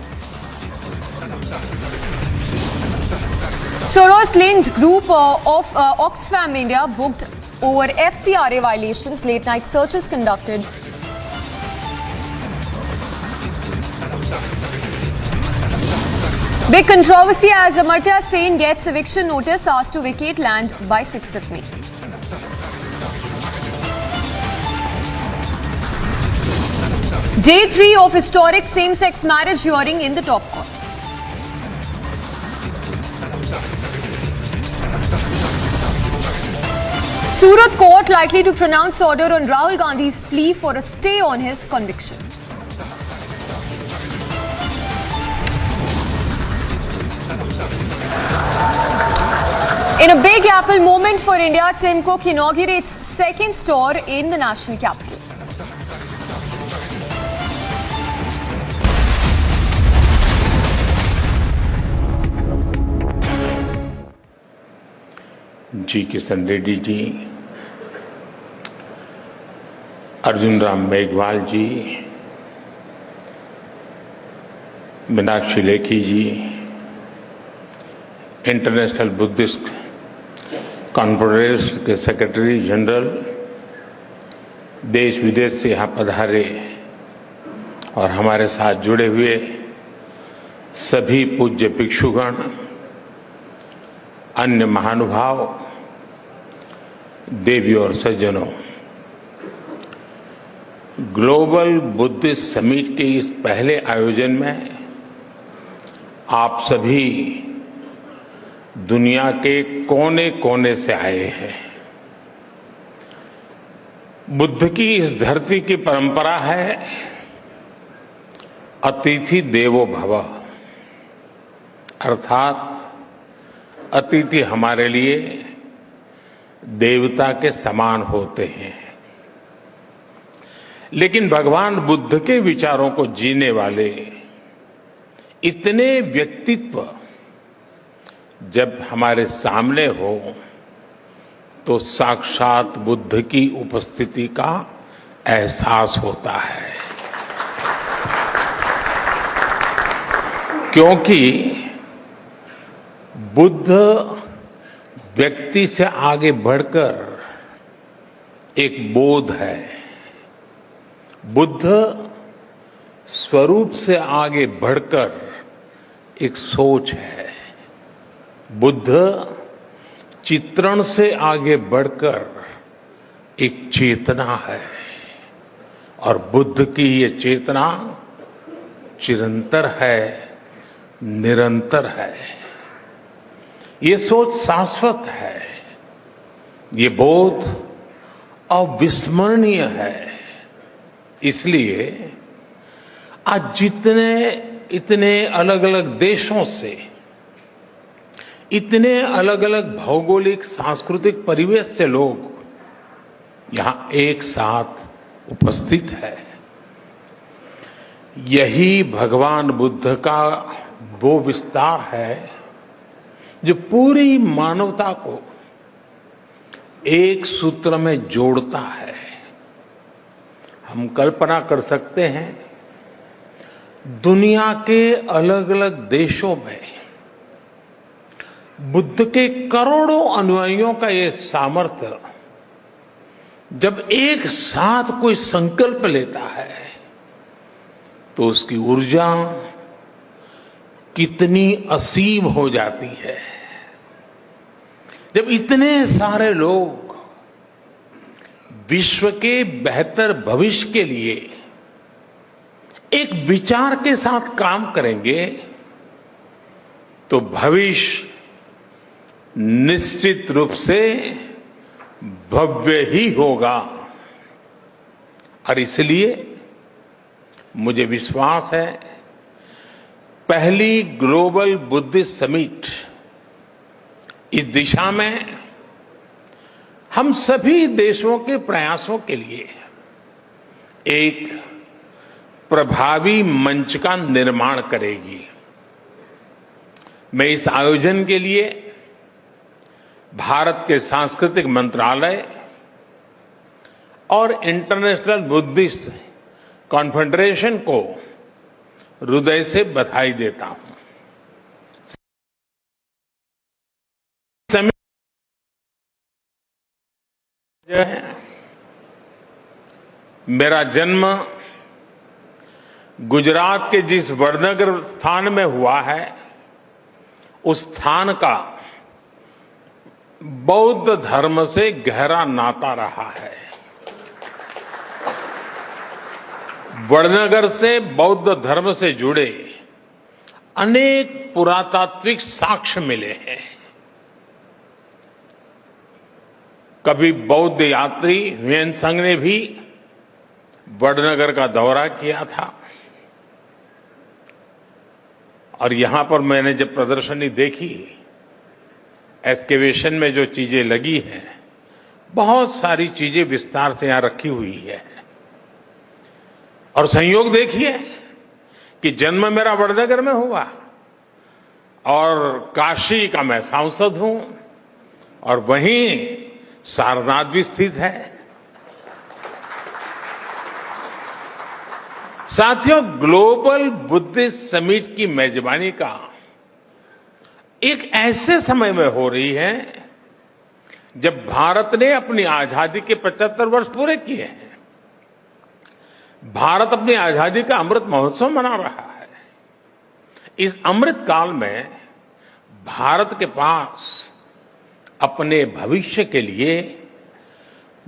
Soros-linked group of Oxfam India booked over FCRA violations, late-night searches conducted. Big controversy as Amartya Sen gets eviction notice, asked to vacate land by 6th of May. Day 3 of historic same-sex marriage hearing in the top court. Surat court likely to pronounce order on Rahul Gandhi's plea for a stay on his conviction. In a big Apple moment for India, Tim Cook inaugurates second store in the national capital. G Kishan Reddy ji, Arjun Ram Meghwal ji, Meenakshi Lekhi ji, international Buddhist conference के secretary general, देश विदेश से यहाँ पधारे और हमारे साथ जुड़े हुए सभी पूज्य भिक्षुगण, अन्य महानुभाव, देवी और सज्जनों, ग्लोबल बुद्धिस्ट समिट के इस पहले आयोजन में आप सभी दुनिया के कोने कोने से आए हैं। बुद्ध की इस धरती की परंपरा है अतिथि देवो भव, अर्थात अतिथि हमारे लिए देवता के समान होते हैं। लेकिन भगवान बुद्ध के विचारों को जीने वाले इतने व्यक्तित्व जब हमारे सामने हो तो साक्षात बुद्ध की उपस्थिति का एहसास होता है, क्योंकि बुद्ध व्यक्ति से आगे बढ़कर एक बोध है, बुद्ध स्वरूप से आगे बढ़कर एक सोच है, बुद्ध चित्रण से आगे बढ़कर एक चेतना है और बुद्ध की ये चेतना चिरंतर है, निरंतर है। ये सोच शाश्वत है, ये बोध अविस्मरणीय है। इसलिए आज इतने अलग अलग देशों से, इतने अलग अलग भौगोलिक सांस्कृतिक परिवेश से लोग यहां एक साथ उपस्थित है, यही भगवान बुद्ध का वो विस्तार है जो पूरी मानवता को एक सूत्र में जोड़ता है। हम कल्पना कर सकते हैं दुनिया के अलग अलग देशों में बुद्ध के करोड़ों अनुयायियों का ये सामर्थ्य जब एक साथ कोई संकल्प लेता है तो उसकी ऊर्जा कितनी असीम हो जाती है। जब इतने सारे लोग विश्व के बेहतर भविष्य के लिए एक विचार के साथ काम करेंगे तो भविष्य निश्चित रूप से भव्य ही होगा। और इसलिए मुझे विश्वास है पहली ग्लोबल बुद्धिस्ट समिट इस दिशा में हम सभी देशों के प्रयासों के लिए एक प्रभावी मंच का निर्माण करेगी। मैं इस आयोजन के लिए भारत के सांस्कृतिक मंत्रालय और इंटरनेशनल बुद्धिस्ट कॉन्फेडरेशन को हृदय से बधाई देता हूं। मेरा जन्म गुजरात के जिस वडनगर स्थान में हुआ है उस स्थान का बौद्ध धर्म से गहरा नाता रहा है। वडनगर से बौद्ध धर्म से जुड़े अनेक पुरातात्विक साक्ष्य मिले हैं। कभी बौद्ध यात्री हुएन संघ ने भी वडनगर का दौरा किया था और यहां पर मैंने जब प्रदर्शनी देखी, एक्सकेवेशन में जो चीजें लगी हैं, बहुत सारी चीजें विस्तार से यहां रखी हुई है। और संयोग देखिए कि जन्म मेरा वडनगर में हुआ और काशी का मैं सांसद हूं और वहीं सारनाथ भी स्थित है। साथियों, ग्लोबल बुद्धिस्ट समिट की मेजबानी का एक ऐसे समय में हो रही है जब भारत ने अपनी आजादी के 75 वर्ष पूरे किए हैं। भारत अपनी आजादी का अमृत महोत्सव मना रहा है। इस अमृत काल में भारत के पास अपने भविष्य के लिए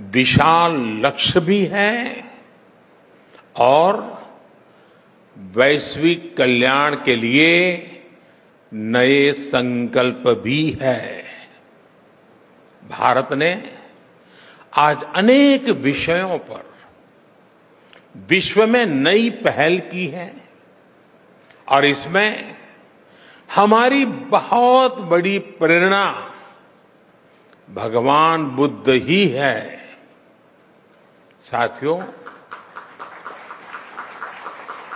विशाल लक्ष्य भी है और वैश्विक कल्याण के लिए नए संकल्प भी है। भारत ने आज अनेक विषयों पर विश्व में नई पहल की है और इसमें हमारी बहुत बड़ी प्रेरणा भगवान बुद्ध ही है। साथियों,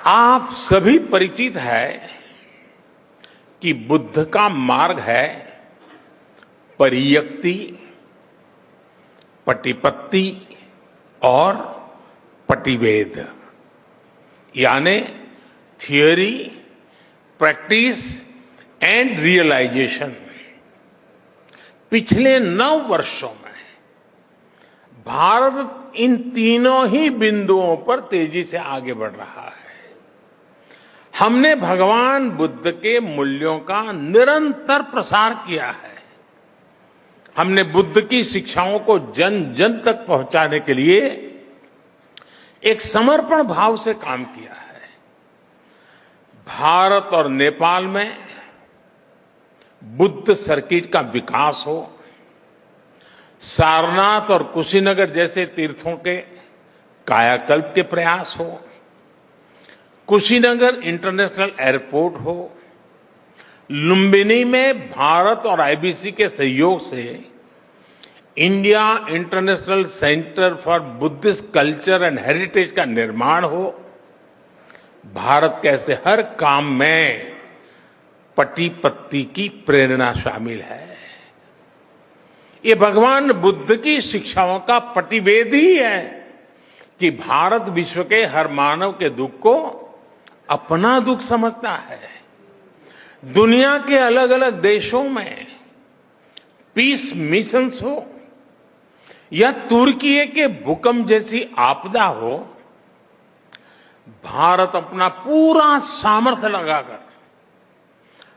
आप सभी परिचित है कि बुद्ध का मार्ग है परियक्ति, पटिपत्ति और पटिवेद, यानी थियोरी, प्रैक्टिस एंड रियलाइजेशन। पिछले 9 वर्षों में भारत इन तीनों ही बिंदुओं पर तेजी से आगे बढ़ रहा है। हमने भगवान बुद्ध के मूल्यों का निरंतर प्रसार किया है। हमने बुद्ध की शिक्षाओं को जन जन तक पहुंचाने के लिए एक समर्पण भाव से काम किया है। भारत और नेपाल में बुद्ध सर्किट का विकास हो, सारनाथ और कुशीनगर जैसे तीर्थों के कायाकल्प के प्रयास हो, कुशीनगर इंटरनेशनल एयरपोर्ट हो, लुम्बिनी में भारत और आईबीसी के सहयोग से India international centre for Buddhist culture and heritage का निर्माण हो, भारत के ऐसे हर काम में पति पत्ती की प्रेरणा शामिल है। ये भगवान बुद्ध की शिक्षाओं का प्रतिवेद ही है कि भारत विश्व के हर मानव के दुख को अपना दुख समझता है। दुनिया के अलग अलग देशों में पीस मिशंस हो या तुर्की के भूकंप जैसी आपदा हो, भारत अपना पूरा सामर्थ्य लगाकर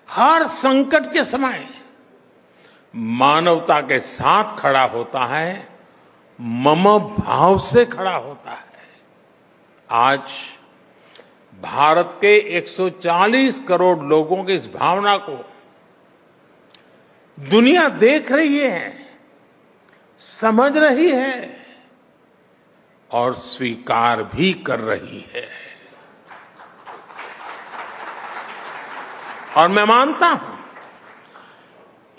हर संकट के समय मानवता के साथ खड़ा होता है, मम भाव से खड़ा होता है। आज भारत के 140 करोड़ लोगों की इस भावना को दुनिया देख रही है, समझ रही है और स्वीकार भी कर रही है। और मैं मानता हूं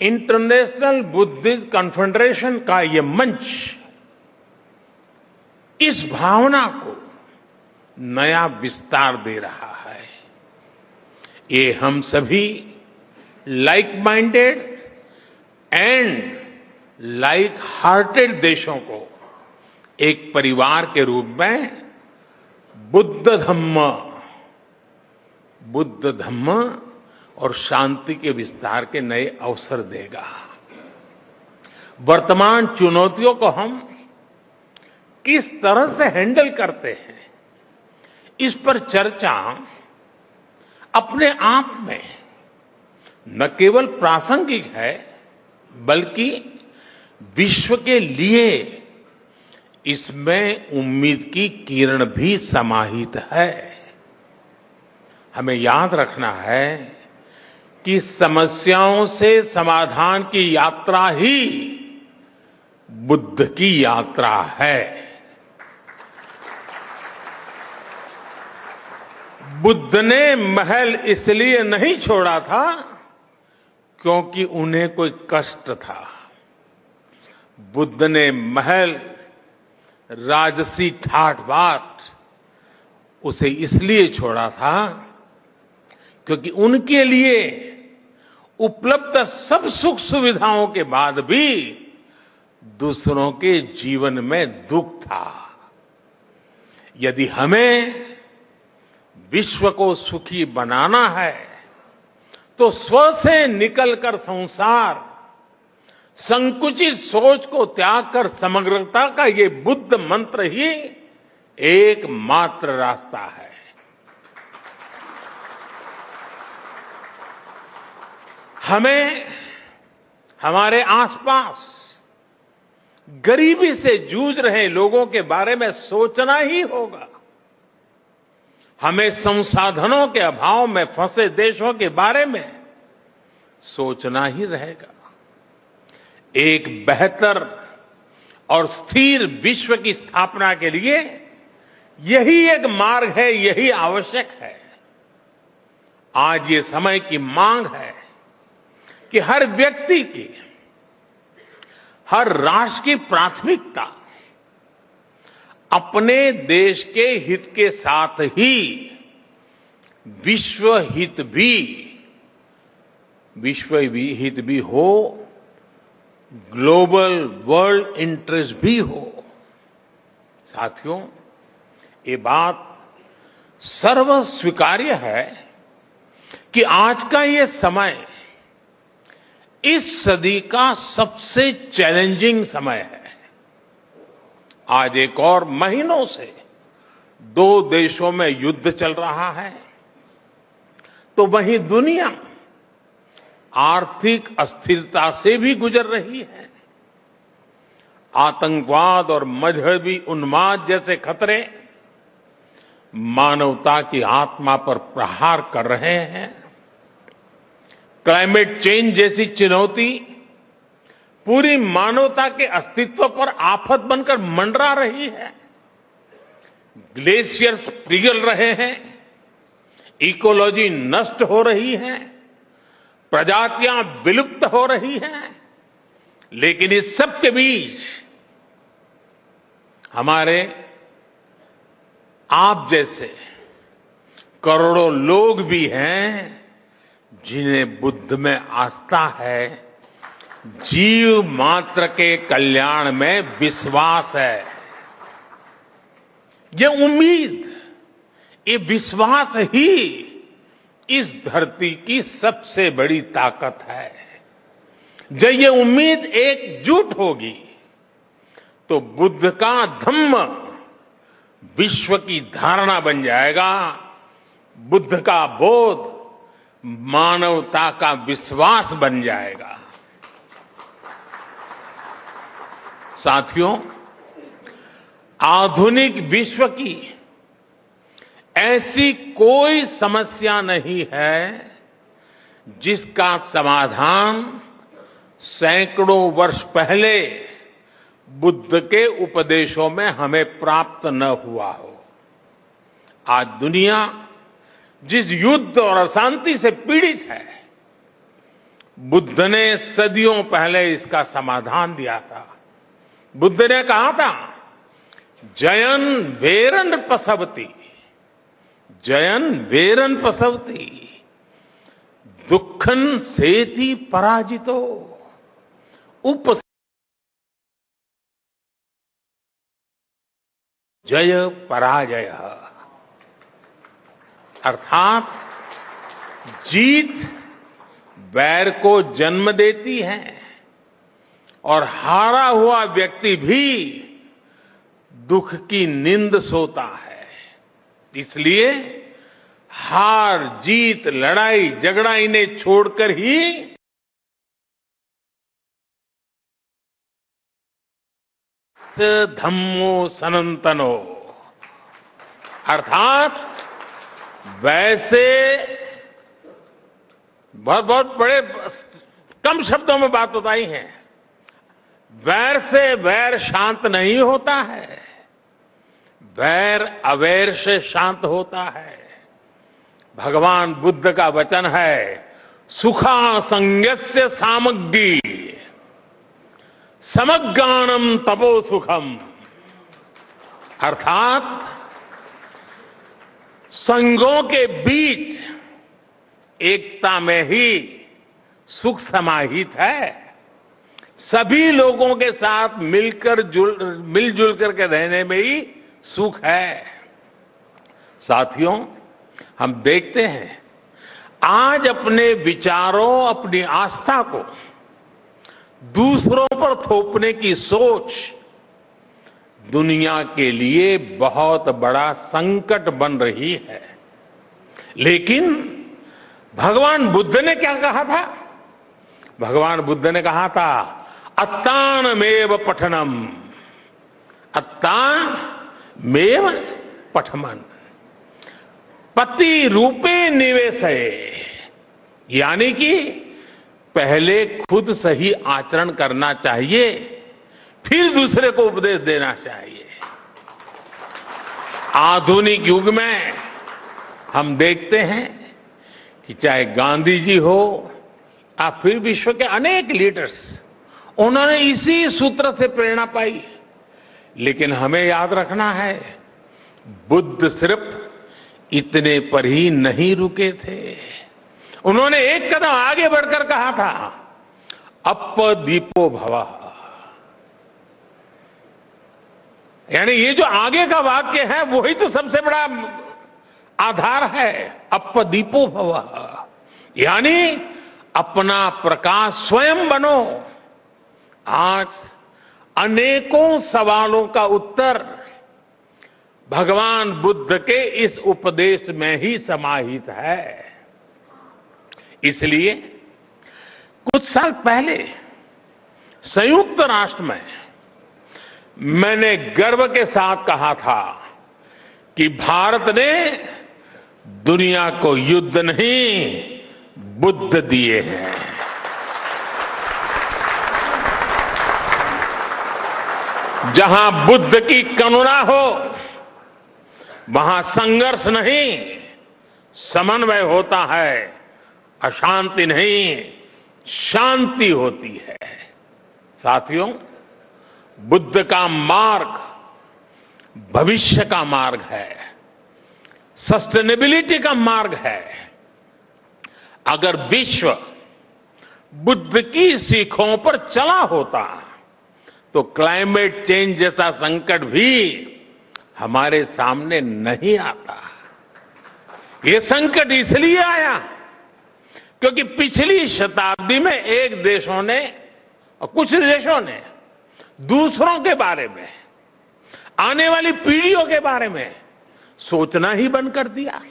इंटरनेशनल बुद्धिस्ट कॉन्फेडरेशन का ये मंच इस भावना को नया विस्तार दे रहा है। ये हम सभी like minded and like hearted देशों को एक परिवार के रूप में बुद्ध धम्म और शांति के विस्तार के नए अवसर देगा। वर्तमान चुनौतियों को हम किस तरह से हैंडल करते हैं, इस पर चर्चा अपने आप में न केवल प्रासंगिक है बल्कि विश्व के लिए इसमें उम्मीद की किरण भी समाहित है। हमें याद रखना है कि समस्याओं से समाधान की यात्रा ही बुद्ध की यात्रा है। बुद्ध ने महल इसलिए नहीं छोड़ा था क्योंकि उन्हें कोई कष्ट था। बुद्ध ने महल, राजसी ठाठ बाट उसे इसलिए छोड़ा था क्योंकि उनके लिए उपलब्ध सब सुख सुविधाओं के बाद भी दूसरों के जीवन में दुख था। यदि हमें विश्व को सुखी बनाना है तो स्व से निकलकर संसार, संकुचित सोच को त्याग कर समग्रता का ये बुद्ध मंत्र ही एकमात्र रास्ता है। हमें हमारे आसपास गरीबी से जूझ रहे लोगों के बारे में सोचना ही होगा। हमें संसाधनों के अभाव में फंसे देशों के बारे में सोचना ही रहेगा। एक बेहतर और स्थिर विश्व की स्थापना के लिए यही एक मार्ग है, यही आवश्यक है। आज ये समय की मांग है कि हर व्यक्ति की, हर राष्ट्र की प्राथमिकता अपने देश के हित के साथ ही विश्व हित भी हो, ग्लोबल वर्ल्ड इंटरेस्ट भी हो। साथियों, ये बात सर्वस्वीकार्य है कि आज का ये समय इस सदी का सबसे चैलेंजिंग समय है। आज एक और महीनों से दो देशों में युद्ध चल रहा है, तो वहीं दुनिया आर्थिक अस्थिरता से भी गुजर रही है। आतंकवाद और मजहबी उन्माद जैसे खतरे मानवता की आत्मा पर प्रहार कर रहे हैं। क्लाइमेट चेंज जैसी चुनौती पूरी मानवता के अस्तित्व पर आफत बनकर मंडरा रही है। ग्लेशियर्स पिघल रहे हैं, इकोलॉजी नष्ट हो रही है, प्रजातियां विलुप्त हो रही हैं। लेकिन इस सब के बीच हमारे आप जैसे करोड़ों लोग भी हैं जिन्हें बुद्ध में आस्था है, जीव मात्र के कल्याण में विश्वास है। ये उम्मीद, ये विश्वास ही इस धरती की सबसे बड़ी ताकत है। जब ये उम्मीद एकजुट होगी तो बुद्ध का धम्म विश्व की धारणा बन जाएगा। बुद्ध का बोध मानवता का विश्वास बन जाएगा। साथियों, आधुनिक विश्व की ऐसी कोई समस्या नहीं है जिसका समाधान सैकड़ों वर्ष पहले बुद्ध के उपदेशों में हमें प्राप्त न हुआ हो। आज दुनिया जिस युद्ध और अशांति से पीड़ित है, बुद्ध ने सदियों पहले इसका समाधान दिया था। बुद्ध ने कहा था, जयन वेरन पसवती, जयन वेरन पसवती, दुखन सेति पराजितो उप जय पराजय। अर्थात जीत वैर को जन्म देती है और हारा हुआ व्यक्ति भी दुख की नींद सोता है। इसलिए हार जीत लड़ाई झगड़ा इन्हें छोड़कर ही धम्मो सनातनो, अर्थात वैसे बहुत बड़े कम शब्दों में बात बताई है। वैर से वैर शांत नहीं होता है, वैर अवैर से शांत होता है। भगवान बुद्ध का वचन है, सुखा संज्ञस्य सामग्री समज्ञानम तपो सुखम। अर्थात संघों के बीच एकता में ही सुख समाहित है। सभी लोगों के साथ मिलजुल करके रहने में ही सुख है। साथियों, हम देखते हैं आज अपने विचारों, अपनी आस्था को दूसरों पर थोपने की सोच दुनिया के लिए बहुत बड़ा संकट बन रही है। लेकिन भगवान बुद्ध ने क्या कहा था? भगवान बुद्ध ने कहा था, अत्तानमेव पठनम, अत्तानमेव पठमन, पति रूपे निवेशे, यानी कि पहले खुद सही आचरण करना चाहिए, फिर दूसरे को उपदेश देना चाहिए। आधुनिक युग में हम देखते हैं कि चाहे गांधी जी हो या फिर विश्व के अनेक लीडर्स, उन्होंने इसी सूत्र से प्रेरणा पाई। लेकिन हमें याद रखना है, बुद्ध सिर्फ इतने पर ही नहीं रुके थे। उन्होंने एक कदम आगे बढ़कर कहा था, अपदीपो भवः, यानी ये जो आगे का वाक्य है वही तो सबसे बड़ा आधार है। अपदीपो भवः, यानी अपना प्रकाश स्वयं बनो। आज अनेकों सवालों का उत्तर भगवान बुद्ध के इस उपदेश में ही समाहित है। इसलिए कुछ साल पहले संयुक्त राष्ट्र में मैंने गर्व के साथ कहा था कि भारत ने दुनिया को युद्ध नहीं, बुद्ध दिए हैं। जहां बुद्ध की करुणा हो वहां संघर्ष नहीं, समन्वय होता है, अशांति नहीं, शांति होती है। साथियों, बुद्ध का मार्ग भविष्य का मार्ग है, सस्टेनेबिलिटी का मार्ग है। अगर विश्व बुद्ध की सीखों पर चला होता तो क्लाइमेट चेंज जैसा संकट भी हमारे सामने नहीं आता। ये संकट इसलिए आया क्योंकि पिछली शताब्दी में एक देशों ने और कुछ देशों ने दूसरों के बारे में, आने वाली पीढ़ियों के बारे में सोचना ही बंद कर दिया।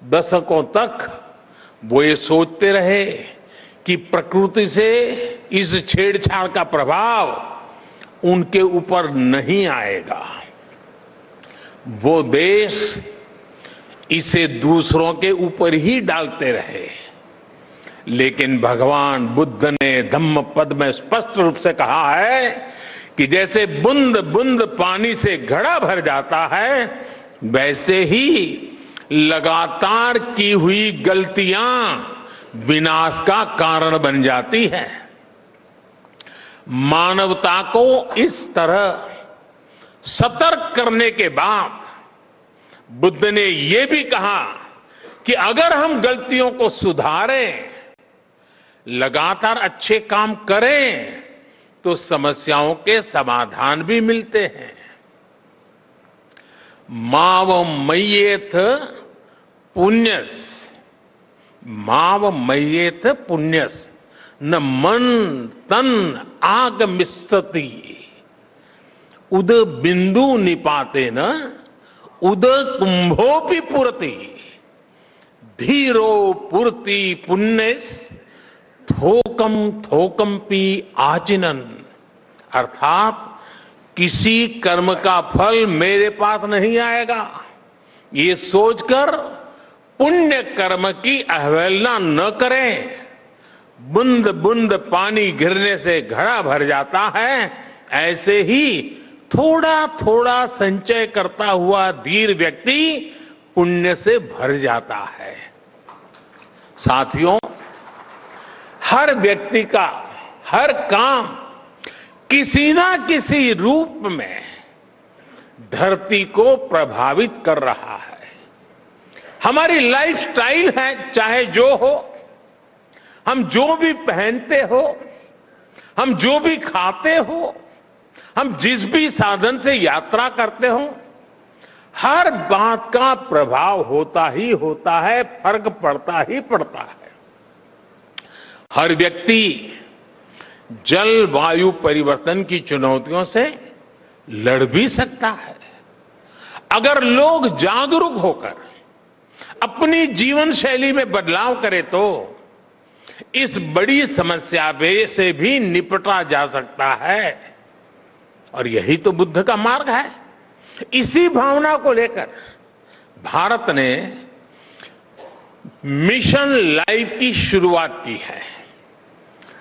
दशकों तक वो ये सोचते रहे कि प्रकृति से इस छेड़छाड़ का प्रभाव उनके ऊपर नहीं आएगा। वो देश इसे दूसरों के ऊपर ही डालते रहे। लेकिन भगवान बुद्ध ने धम्म पद में स्पष्ट रूप से कहा है कि जैसे बूंद बूंद पानी से घड़ा भर जाता है, वैसे ही लगातार की हुई गलतियां विनाश का कारण बन जाती है। मानवता को इस तरह सतर्क करने के बाद बुद्ध ने यह भी कहा कि अगर हम गलतियों को सुधारें, लगातार अच्छे काम करें, तो समस्याओं के समाधान भी मिलते हैं। माव मय्येथ पुण्यस, माव मय्येथ पुण्यस न मन तन आगमिष्यति, उद बिंदु निपाते न उद कुंभोपि पुरति, धीरो पुरति पुण्यस थोकम थोकम पी आचिनन। अर्थात किसी कर्म का फल मेरे पास नहीं आएगा, ये सोचकर पुण्य कर्म की अवहेलना न करें। बूंद बूंद पानी गिरने से घड़ा भर जाता है, ऐसे ही थोड़ा थोड़ा संचय करता हुआ धीर व्यक्ति पुण्य से भर जाता है। साथियों, हर व्यक्ति का हर काम किसी ना किसी रूप में धरती को प्रभावित कर रहा है। हमारी लाइफस्टाइल है, चाहे जो हो, हम जो भी पहनते हो, हम जो भी खाते हो, हम जिस भी साधन से यात्रा करते हो, हर बात का प्रभाव होता ही होता है, फर्क पड़ता ही पड़ता है। हर व्यक्ति जलवायु परिवर्तन की चुनौतियों से लड़ भी सकता है। अगर लोग जागरूक होकर अपनी जीवन शैली में बदलाव करें तो इस बड़ी समस्या से भी निपटा जा सकता है। और यही तो बुद्ध का मार्ग है। इसी भावना को लेकर भारत ने मिशन लाइफ की शुरुआत की है।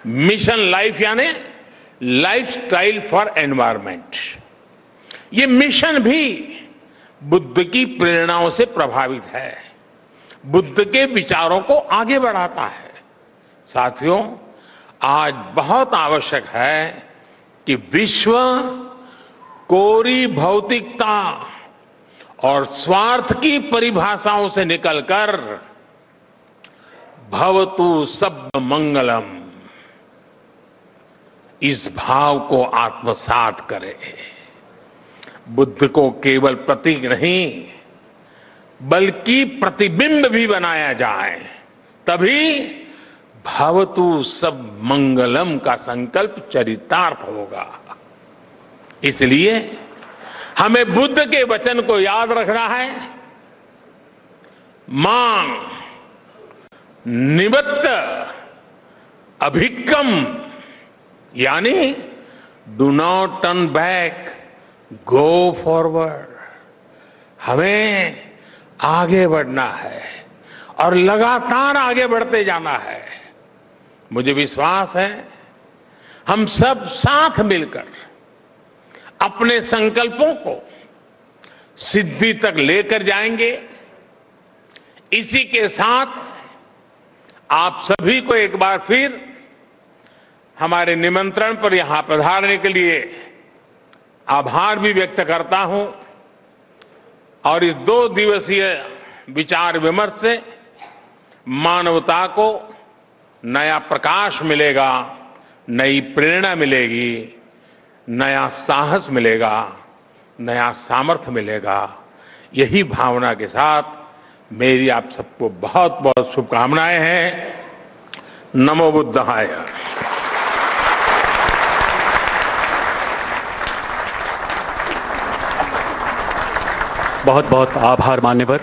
मिशन लाइफ यानी लाइफस्टाइल फॉर एनवायरमेंट। ये मिशन भी बुद्ध की प्रेरणाओं से प्रभावित है, बुद्ध के विचारों को आगे बढ़ाता है। साथियों, आज बहुत आवश्यक है कि विश्व कोरी भौतिकता और स्वार्थ की परिभाषाओं से निकलकर भवतु सब्ब मंगलम, इस भाव को आत्मसात करे। बुद्ध को केवल प्रतीक नहीं बल्कि प्रतिबिंब भी बनाया जाए, तभी भवतु सब मंगलम का संकल्प चरितार्थ होगा। इसलिए हमें बुद्ध के वचन को याद रखना है। मां निवत्त अभिक्कम यानी do not turn back, go forward. हमें आगे बढ़ना है और लगातार आगे बढ़ते जाना है। मुझे विश्वास है हम सब साथ मिलकर अपने संकल्पों को सिद्धि तक लेकर जाएंगे। इसी के साथ आप सभी को एक बार फिर हमारे निमंत्रण पर यहां पधारने के लिए आभार भी व्यक्त करता हूं और इस 2 दिवसीय विचार विमर्श से मानवता को नया प्रकाश मिलेगा, नई प्रेरणा मिलेगी, नया साहस मिलेगा, नया सामर्थ्य मिलेगा। यही भावना के साथ मेरी आप सबको बहुत बहुत शुभकामनाएं हैं। नमो बुद्धाय। बहुत बहुत आभार मान्यवर।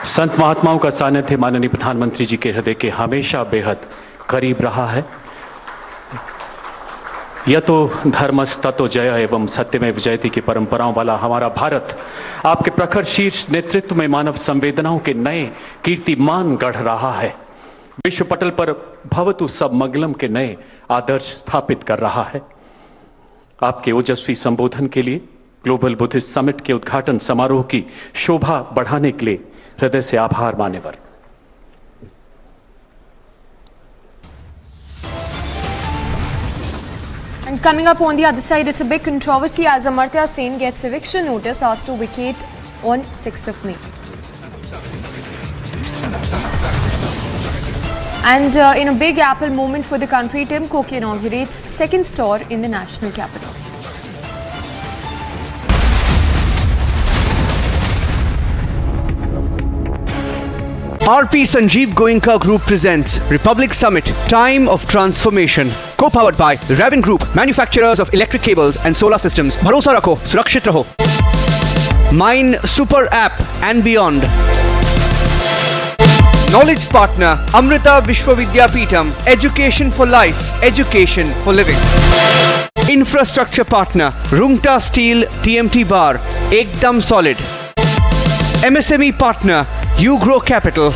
संत महात्माओं का सानिध्य माननीय प्रधानमंत्री जी के हृदय के हमेशा बेहद करीब रहा है। यह तो धर्मस् ततो जय एवं सत्यमेव जयते की परंपराओं वाला हमारा भारत आपके प्रखर शीर्ष नेतृत्व में मानव संवेदनाओं के नए कीर्तिमान गढ़ रहा है। विश्व पटल पर भवतु सब मंगलम के नए आदर्श स्थापित कर रहा है। आपके ओजस्वी संबोधन के लिए ग्लोबल बुद्धिस्ट समिट के उद्घाटन समारोह की शोभा बढ़ाने के लिए हृदय से आभार मान्यवर। And coming up on the other side, it's a big controversy as Amartya Sen gets eviction notice asked to vacate on 6th of May. And in a big Apple moment for the country, Tim Cook inaugurates second store in the national capital. RP Sanjeev Goenka Group presents Republic Summit, Time of Transformation. Co-powered by Raven Group, manufacturers of electric cables and solar systems. Bharosa rakho, surakshit raho. Mine Super App and beyond. Knowledge partner, Amrita Vishwavidyapeetham, Education for Life, Education for Living. Infrastructure partner, Rungta Steel TMT Bar, Ekdam Solid. MSME partner, You Grow Capital.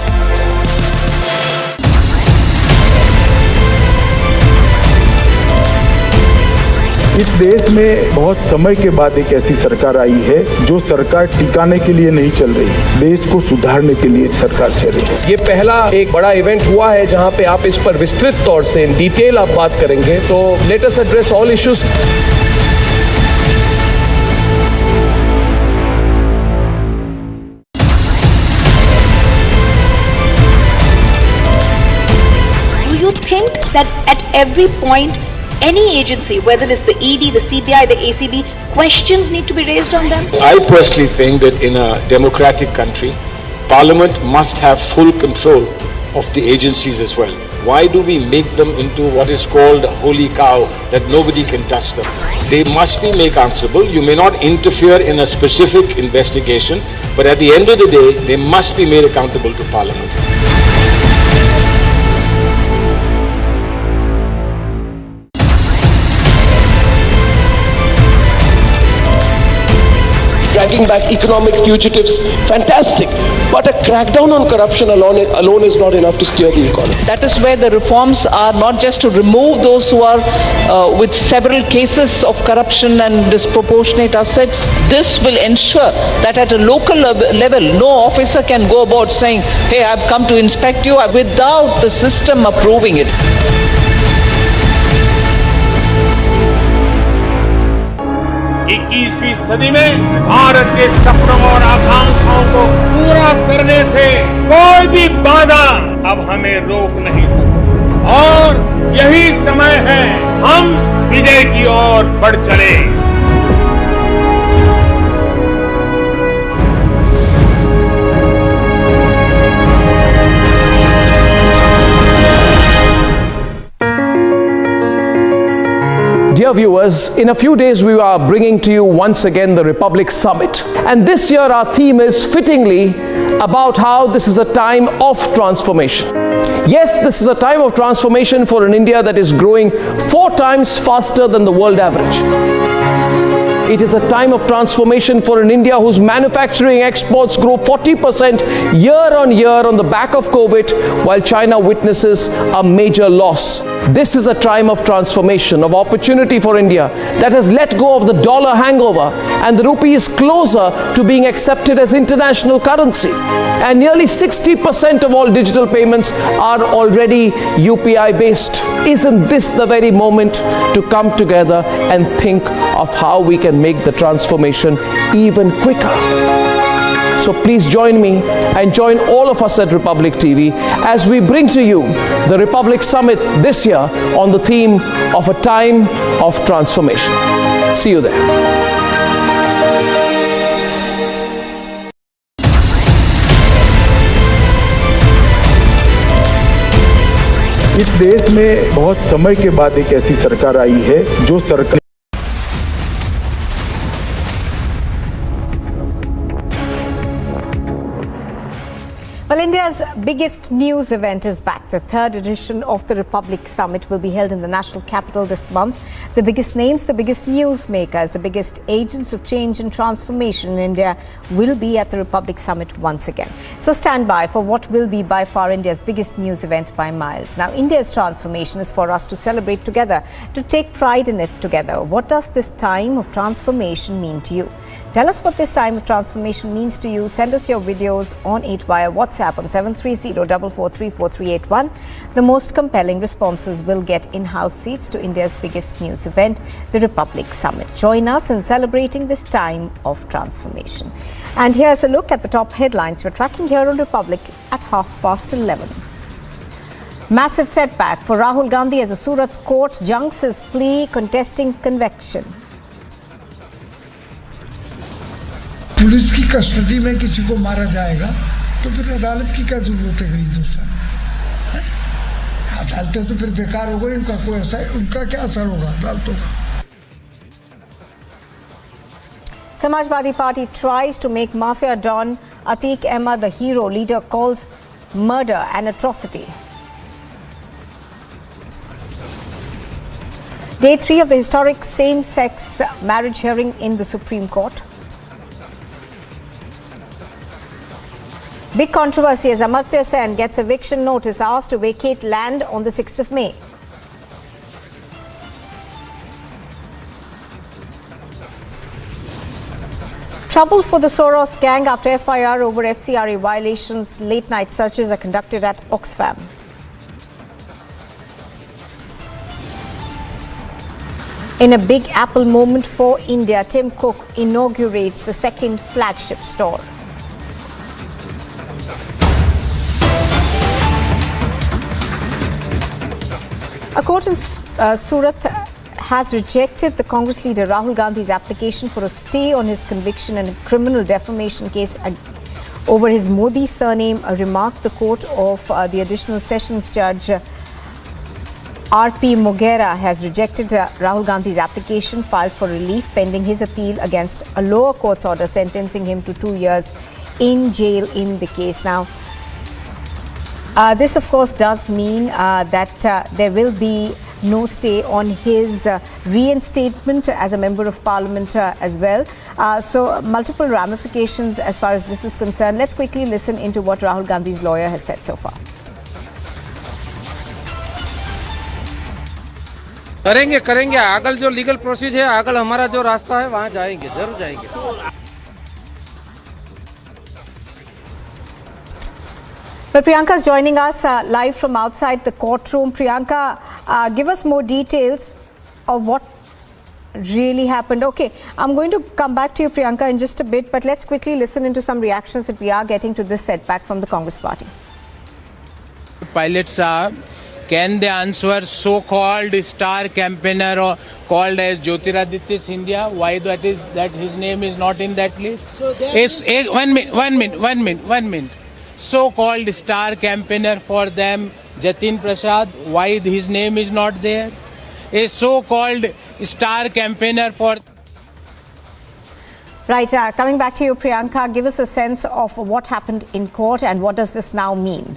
इस देश में बहुत समय के बाद एक ऐसी सरकार आई है जो सरकार टिकाने के लिए नहीं चल रही, देश को सुधारने के लिए सरकार चल रही है। ये पहला एक बड़ा इवेंट हुआ है जहां पे आप इस पर विस्तृत तौर से इन डिटेल आप बात करेंगे, तो let us address all issues. Do you think that at every point any agency, whether it's the ED, the CBI, the ACB, questions need to be raised on them? I personally think that in a democratic country, Parliament must have full control of the agencies as well. Why do we make them into what is called a holy cow, that nobody can touch them? They must be made answerable. You may not interfere in a specific investigation, but at the end of the day, they must be made accountable to Parliament. Dragging back economic fugitives, fantastic. But a crackdown on corruption alone is not enough to steer the economy. That is where the reforms are not just to remove those who are with several cases of corruption and disproportionate assets. This will ensure that at a local level, no officer can go about saying, hey, I've come to inspect you, without the system approving it. 21वीं सदी में भारत के सपनों और आकांक्षाओं को पूरा करने से कोई भी बाधा अब हमें रोक नहीं सकती और यही समय है हम विजय की ओर बढ़ चले। Dear viewers, in a few days we are bringing to you once again the Republic Summit. And this year our theme is fittingly about how this is a time of transformation. Yes, this is a time of transformation for an India that is growing 4 times faster than the world average. It is a time of transformation for an India whose manufacturing exports grow 40% year on year on the back of COVID, while China witnesses a major loss. This is a time of transformation, of opportunity for India that has let go of the dollar hangover, and the rupee is closer to being accepted as international currency. And nearly 60% of all digital payments are already UPI based. Isn't this the very moment to come together and think of how we can make the transformation even quicker? So please join me and join all of us at Republic TV as we bring to you the Republic Summit this year on the theme of a time of transformation. See you there. इस देश में बहुत समय के बाद एक ऐसी सरकार आई है जो सरकार Well, India's biggest news event is back. The 3rd edition of the Republic Summit will be held in the national capital this month. The biggest names, the biggest news makers, the biggest agents of change and transformation in India will be at the Republic Summit once again. So stand by for what will be by far India's biggest news event by miles. Now, India's transformation is for us to celebrate together, to take pride in it together. What does this time of transformation mean to you? Tell us what this time of transformation means to you. Send us your videos on it via WhatsApp on 730-443-4381. The most compelling responses will get in-house seats to India's biggest news event, the Republic Summit. Join us in celebrating this time of transformation. And here's a look at the top headlines we're tracking here on Republic at 11:30. Massive setback for Rahul Gandhi as a Surat court junks his plea contesting conviction. Police की custody में किसी को मारा जाएगा तो फिर अदालत की क्या जरूरत है हिंदुस्तान में? अदालतें तो फिर बेकार हो गई, उनका कोई असर, उनका क्या असर होगा अदालतों का? Samajwadi Party tries to make mafia don Atiq Ahmed the hero. Leader calls murder an atrocity. Day 3 of the historic same-sex marriage hearing in the Supreme Court. Big controversy as Amartya Sen gets eviction notice, asked to vacate land on the 6th of May. Trouble for the Soros gang after FIR over FCRA violations. Late night searches are conducted at Oxfam. In a big Apple moment for India, Tim Cook inaugurates the second flagship store. A court in Surat has rejected the Congress leader Rahul Gandhi's application for a stay on his conviction in a criminal defamation case over his Modi surname. A remark the court of the additional sessions judge R.P. Mogera has rejected Rahul Gandhi's application filed for relief pending his appeal against a lower court's order sentencing him to 2 years in jail in the case. Now, this of course does mean that there will be no stay on his reinstatement as a member of parliament as well. So multiple ramifications as far as this is concerned. Let's quickly listen into what Rahul Gandhi's lawyer has said so far. करेंगे आगल जो legal procedure है, आगल हमारा जो रास्ता है वहाँ जाएंगे, जरूर जाएंगे. Well, Priyanka is joining us live from outside the courtroom. Priyanka, give us more details of what really happened. Okay, I'm going to come back to you, Priyanka, in just a bit, but let's quickly listen into some reactions that we are getting to this setback from the Congress party. Pilot Saab, can they answer so-called star campaigner or called as Jyotiraditya Scindia? Why that his name is not in that list? So one minute. So-called star campaigner for them, Jatin Prasad, why his name is not there? A so-called star campaigner for... Right, coming back to you, Priyanka, give us a sense of what happened in court and what does this now mean?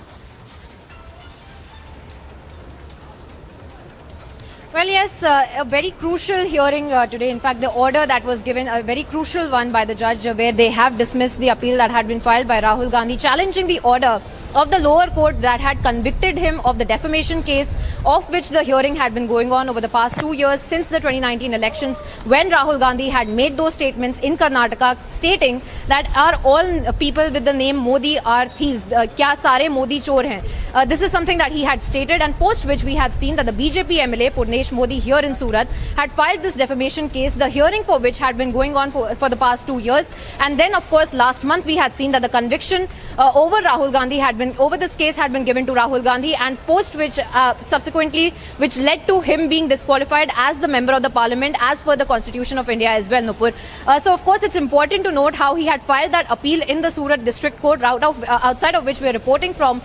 Well, yes, a very crucial hearing today. In fact, the order that was given, a very crucial one by the judge, where they have dismissed the appeal that had been filed by Rahul Gandhi, challenging the order of the lower court that had convicted him of the defamation case, of which the hearing had been going on over the past 2 years since the 2019 elections, when Rahul Gandhi had made those statements in Karnataka stating that are all people with the name Modi are thieves, kya sare Modi chor hain. This is something that he had stated, and post which we have seen that the BJP MLA Purnesh Modi here in Surat had filed this defamation case, the hearing for which had been going on for the past 2 years. And then of course last month we had seen that the conviction over Rahul Gandhi had been, over this case had been given to Rahul Gandhi, and post which subsequently which led to him being disqualified as the member of the parliament as per the Constitution of India as well, Nupur. So of course it's important to note how he had filed that appeal in the Surat district court, outside of which we are reporting from.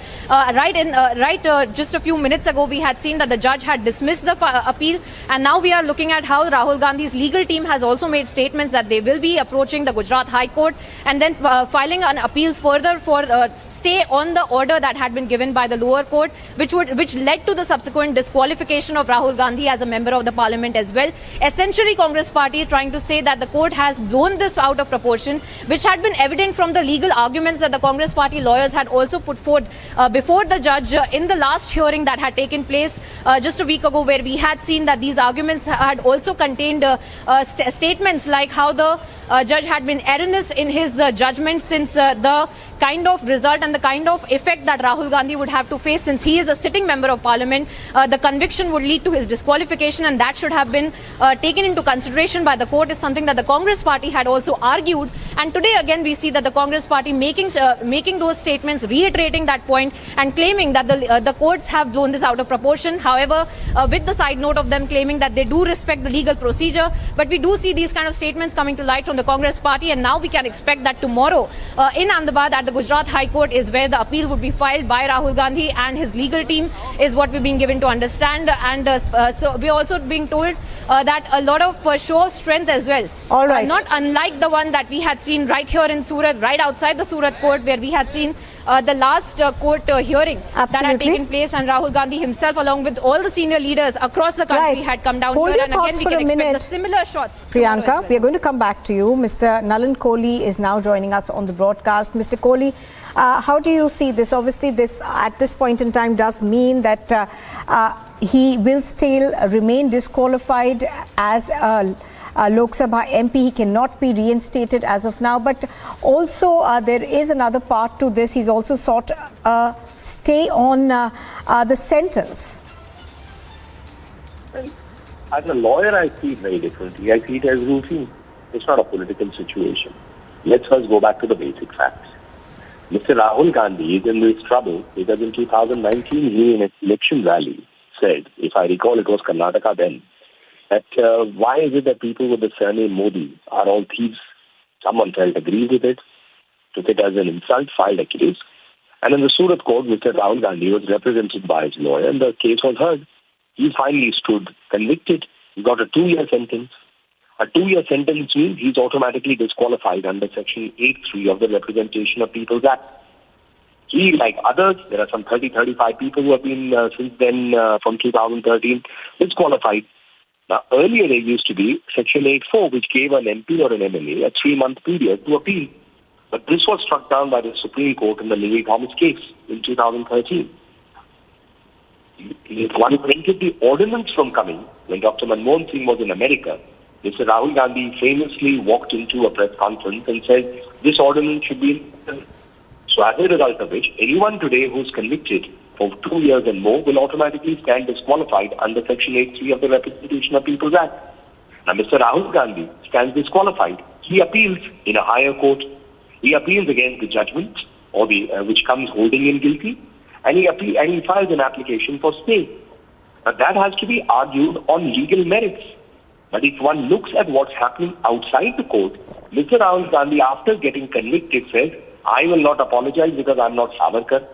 Just a few minutes ago we had seen that the judge had dismissed the appeal, and now we are looking at how Rahul Gandhi's legal team has also made statements that they will be approaching the Gujarat High Court and then filing an appeal further for stay on the order that had been given by the lower court, which led to the subsequent disqualification of Rahul Gandhi as a member of the parliament as well. Essentially, Congress party is trying to say that the court has blown this out of proportion, which had been evident from the legal arguments that the Congress party lawyers had also put forth before the judge in the last hearing that had taken place just a week ago, where we had seen that these arguments had also contained statements like how the judge had been erroneous in his judgment, since the kind of result and the kind of effect that Rahul Gandhi would have to face, since he is a sitting member of parliament, the conviction would lead to his disqualification, and that should have been taken into consideration by the court, is something that the Congress party had also argued. And today again we see that the Congress party making those statements, reiterating that point and claiming that the courts have blown this out of proportion. However, with the side note of them claiming that they do respect the legal procedure, but we do see these kind of statements coming to light from the Congress party, and now we can expect that tomorrow in Ahmedabad at the Gujarat High Court is where the appeal would be filed by Rahul Gandhi and his legal team, is what we're being given to understand. And so we're also being told that a lot of show of strength as well. All right. Not unlike the one that we had seen right here in Surat, right outside the Surat court, where we had seen the last court hearing that had taken place, and Rahul Gandhi himself, along with all the senior leaders across the country, had come down Hold here, your and again thoughts we for can a expect minute. the similar shots. Priyanka, we are going to come back to you. Mr. Nalan Kohli is now joining us on the broadcast. Mr. Kohli, how do you see this? Obviously, this at this point in time does mean that he will still remain disqualified as a Lok Sabha MP. He cannot be reinstated as of now. But also there is another part to this. He's also sought a stay on the sentence. Well, as a lawyer, I see it very differently. I see it as routine. It's not a political situation. Let's first go back to the basic facts. Mr. Rahul Gandhi is in this trouble because in 2019, he in an election rally said, if I recall, it was Karnataka then, that why is it that people with the surname Modi are all thieves? Someone felt aggrieved with it, took it as an insult, filed a case. And in the Surat court, Mr. Rahul Gandhi was represented by his lawyer and the case was heard. He finally stood convicted. He got a 2-year sentence. A 2-year sentence means he's automatically disqualified under Section 8(3) of the Representation of People's Act. He, like others, there are some 30-35 people who have been since then, from 2013, disqualified. Now, earlier there used to be Section 8(4), which gave an MP or an MLA a 3-month period to appeal. But this was struck down by the Supreme Court in the Lily Thomas case in 2013. One prevented the ordinance from coming when Dr. Manmohan Singh was in America. Mr. Rahul Gandhi famously walked into a press conference and said, this ordinance should be in. So as a result of which, anyone today who's convicted for 2 years and more will automatically stand disqualified under Section 8(3) of the Representation of People's Act. Now, Mr. Rahul Gandhi stands disqualified. He appeals in a higher court. He appeals against the judgment or which comes holding him guilty, and he files an application for stay. Now, that has to be argued on legal merits. But if one looks at what's happening outside the court, Mr. Rahul Gandhi, after getting convicted, says, I will not apologize because I'm not Savarkar.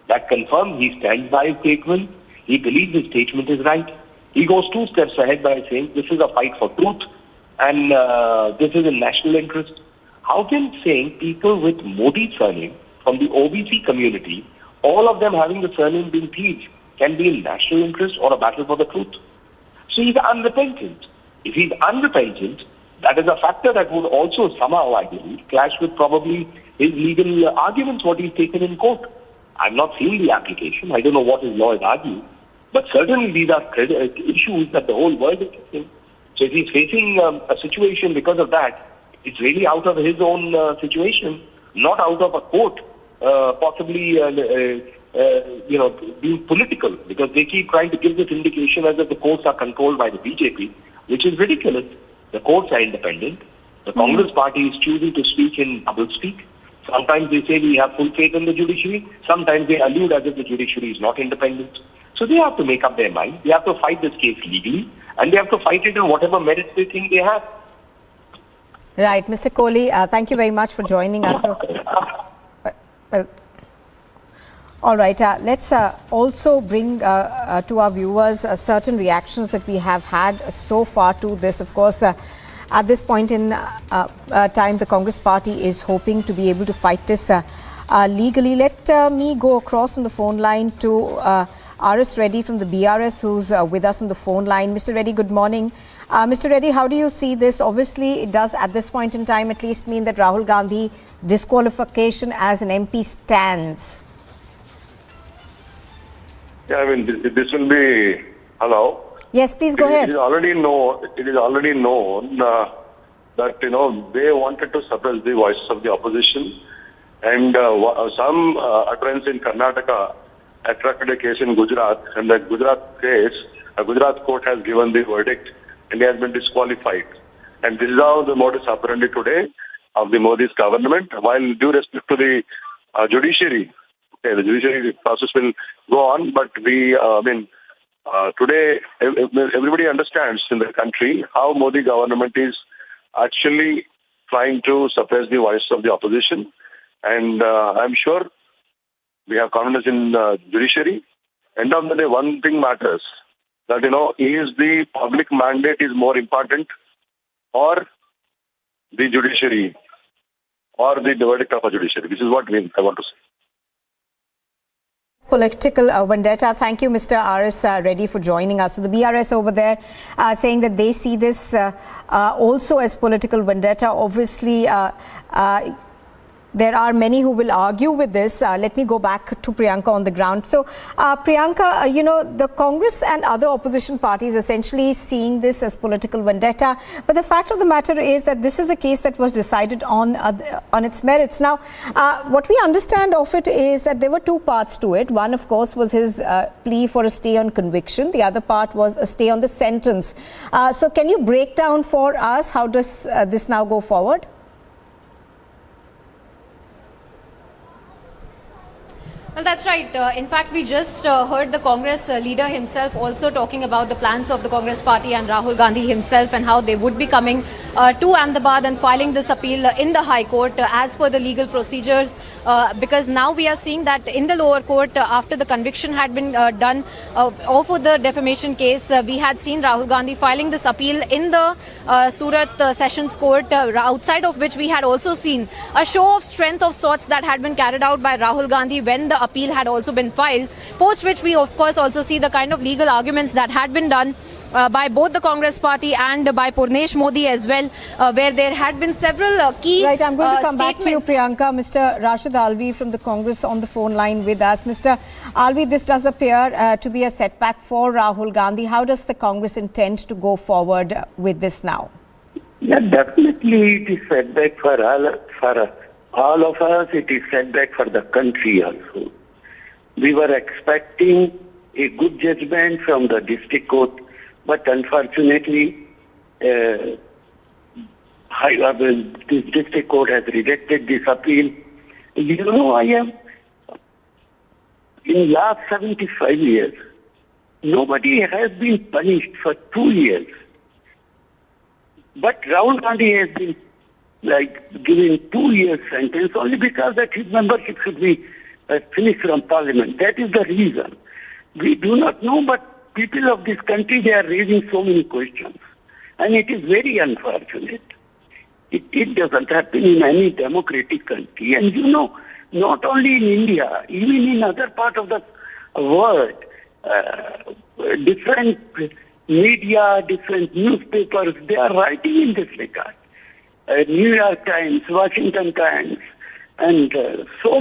That confirms he stands by his statement. He believes his statement is right. He goes 2 steps ahead by saying this is a fight for truth and this is in national interest. How can saying people with Modi surname from the OBC community, all of them having the surname being thieves, can be in national interest or a battle for the truth? So he's unrepentant. If he's unrepentant, that is a factor that would also somehow, I believe, clash with probably his legal arguments, what he's taken in court. I've not seen the application. I don't know what his lawyers argue. But certainly these are issues that the whole world is facing. So if he's facing a situation because of that, it's really out of his own situation, not out of a court, possibly being political, because they keep trying to give this indication as if the courts are controlled by the BJP, which is ridiculous. The courts are independent. The Congress party is choosing to speak in double-speak. Sometimes they say we have full faith in the judiciary. Sometimes they allude as if the judiciary is not independent. So they have to make up their mind. They have to fight this case legally, and they have to fight it on whatever merits they think they have. Right, Mr. Kohli, thank you very much for joining us. All right, let's also bring to our viewers certain reactions that we have had so far to this. Of course, at this point in time, the Congress party is hoping to be able to fight this legally. Let me go across on the phone line to R.S. Reddy from the BRS, who's with us on the phone line. Mr. Reddy, good morning. Mr. Reddy, how do you see this? Obviously, it does at this point in time at least mean that Rahul Gandhi disqualification as an MP stands. Yeah, I mean, this will be... Hello? Yes, please go ahead. It is already known that, they wanted to suppress the voices of the opposition, and some utterance in Karnataka attracted a case in Gujarat, and the Gujarat case, a Gujarat court has given the verdict, and he has been disqualified. And this is how the modus operandi today of the Modi's government. While due respect to the judiciary, the judiciary process will go on, but today everybody understands in the country how Modi government is actually trying to suppress the voice of the opposition. And I'm sure we have confidence in judiciary. End of the day, one thing matters, that, is the public mandate is more important, or the judiciary, or the verdict of a judiciary. This is what I want to say. Political vendetta. Thank you, Mr. R.S. Reddy, for joining us. So the BRS over there saying that they see this also as political vendetta. Obviously, there are many who will argue with this. Let me go back to Priyanka on the ground. So, Priyanka, the Congress and other opposition parties essentially seeing this as political vendetta. But the fact of the matter is that this is a case that was decided on its merits. Now, what we understand of it is that there were two parts to it. One, of course, was his plea for a stay on conviction. The other part was a stay on the sentence. So, can you break down for us how does this now go forward? Well, that's right. In fact, we just heard the Congress leader himself also talking about the plans of the Congress party and Rahul Gandhi himself and how they would be coming to Ahmedabad and filing this appeal in the High Court as per the legal procedures. Because now we are seeing that in the lower court, after the conviction had been done over the defamation case, we had seen Rahul Gandhi filing this appeal in the Surat Sessions Court, outside of which we had also seen a show of strength of sorts that had been carried out by Rahul Gandhi when the appeal had also been filed, post which we of course also see the kind of legal arguments that had been done by both the Congress party and by Purnesh Modi as well, where there had been several key Right, I'm going to come back to you, Priyanka. Mr. Rashid Alvi from the Congress on the phone line with us. Mr. Alvi, this does appear to be a setback for Rahul Gandhi. How does the Congress intend to go forward with this now? Yeah, definitely it is setback for all of us. It is setback for the country also. We were expecting a good judgment from the district court, but unfortunately, this district court has rejected this appeal. You know, in last 75 years, nobody has been punished for 2 years. But Rahul Gandhi has been given 2 years sentence only because that his membership should be finished from parliament. That is the reason. We do not know, but people of this country, they are raising so many questions. And it is very unfortunate. It doesn't happen in any democratic country. And you know, not only in India, even in other parts of the world, different media, different newspapers, they are writing in this regard. New York Times, Washington Times, and so many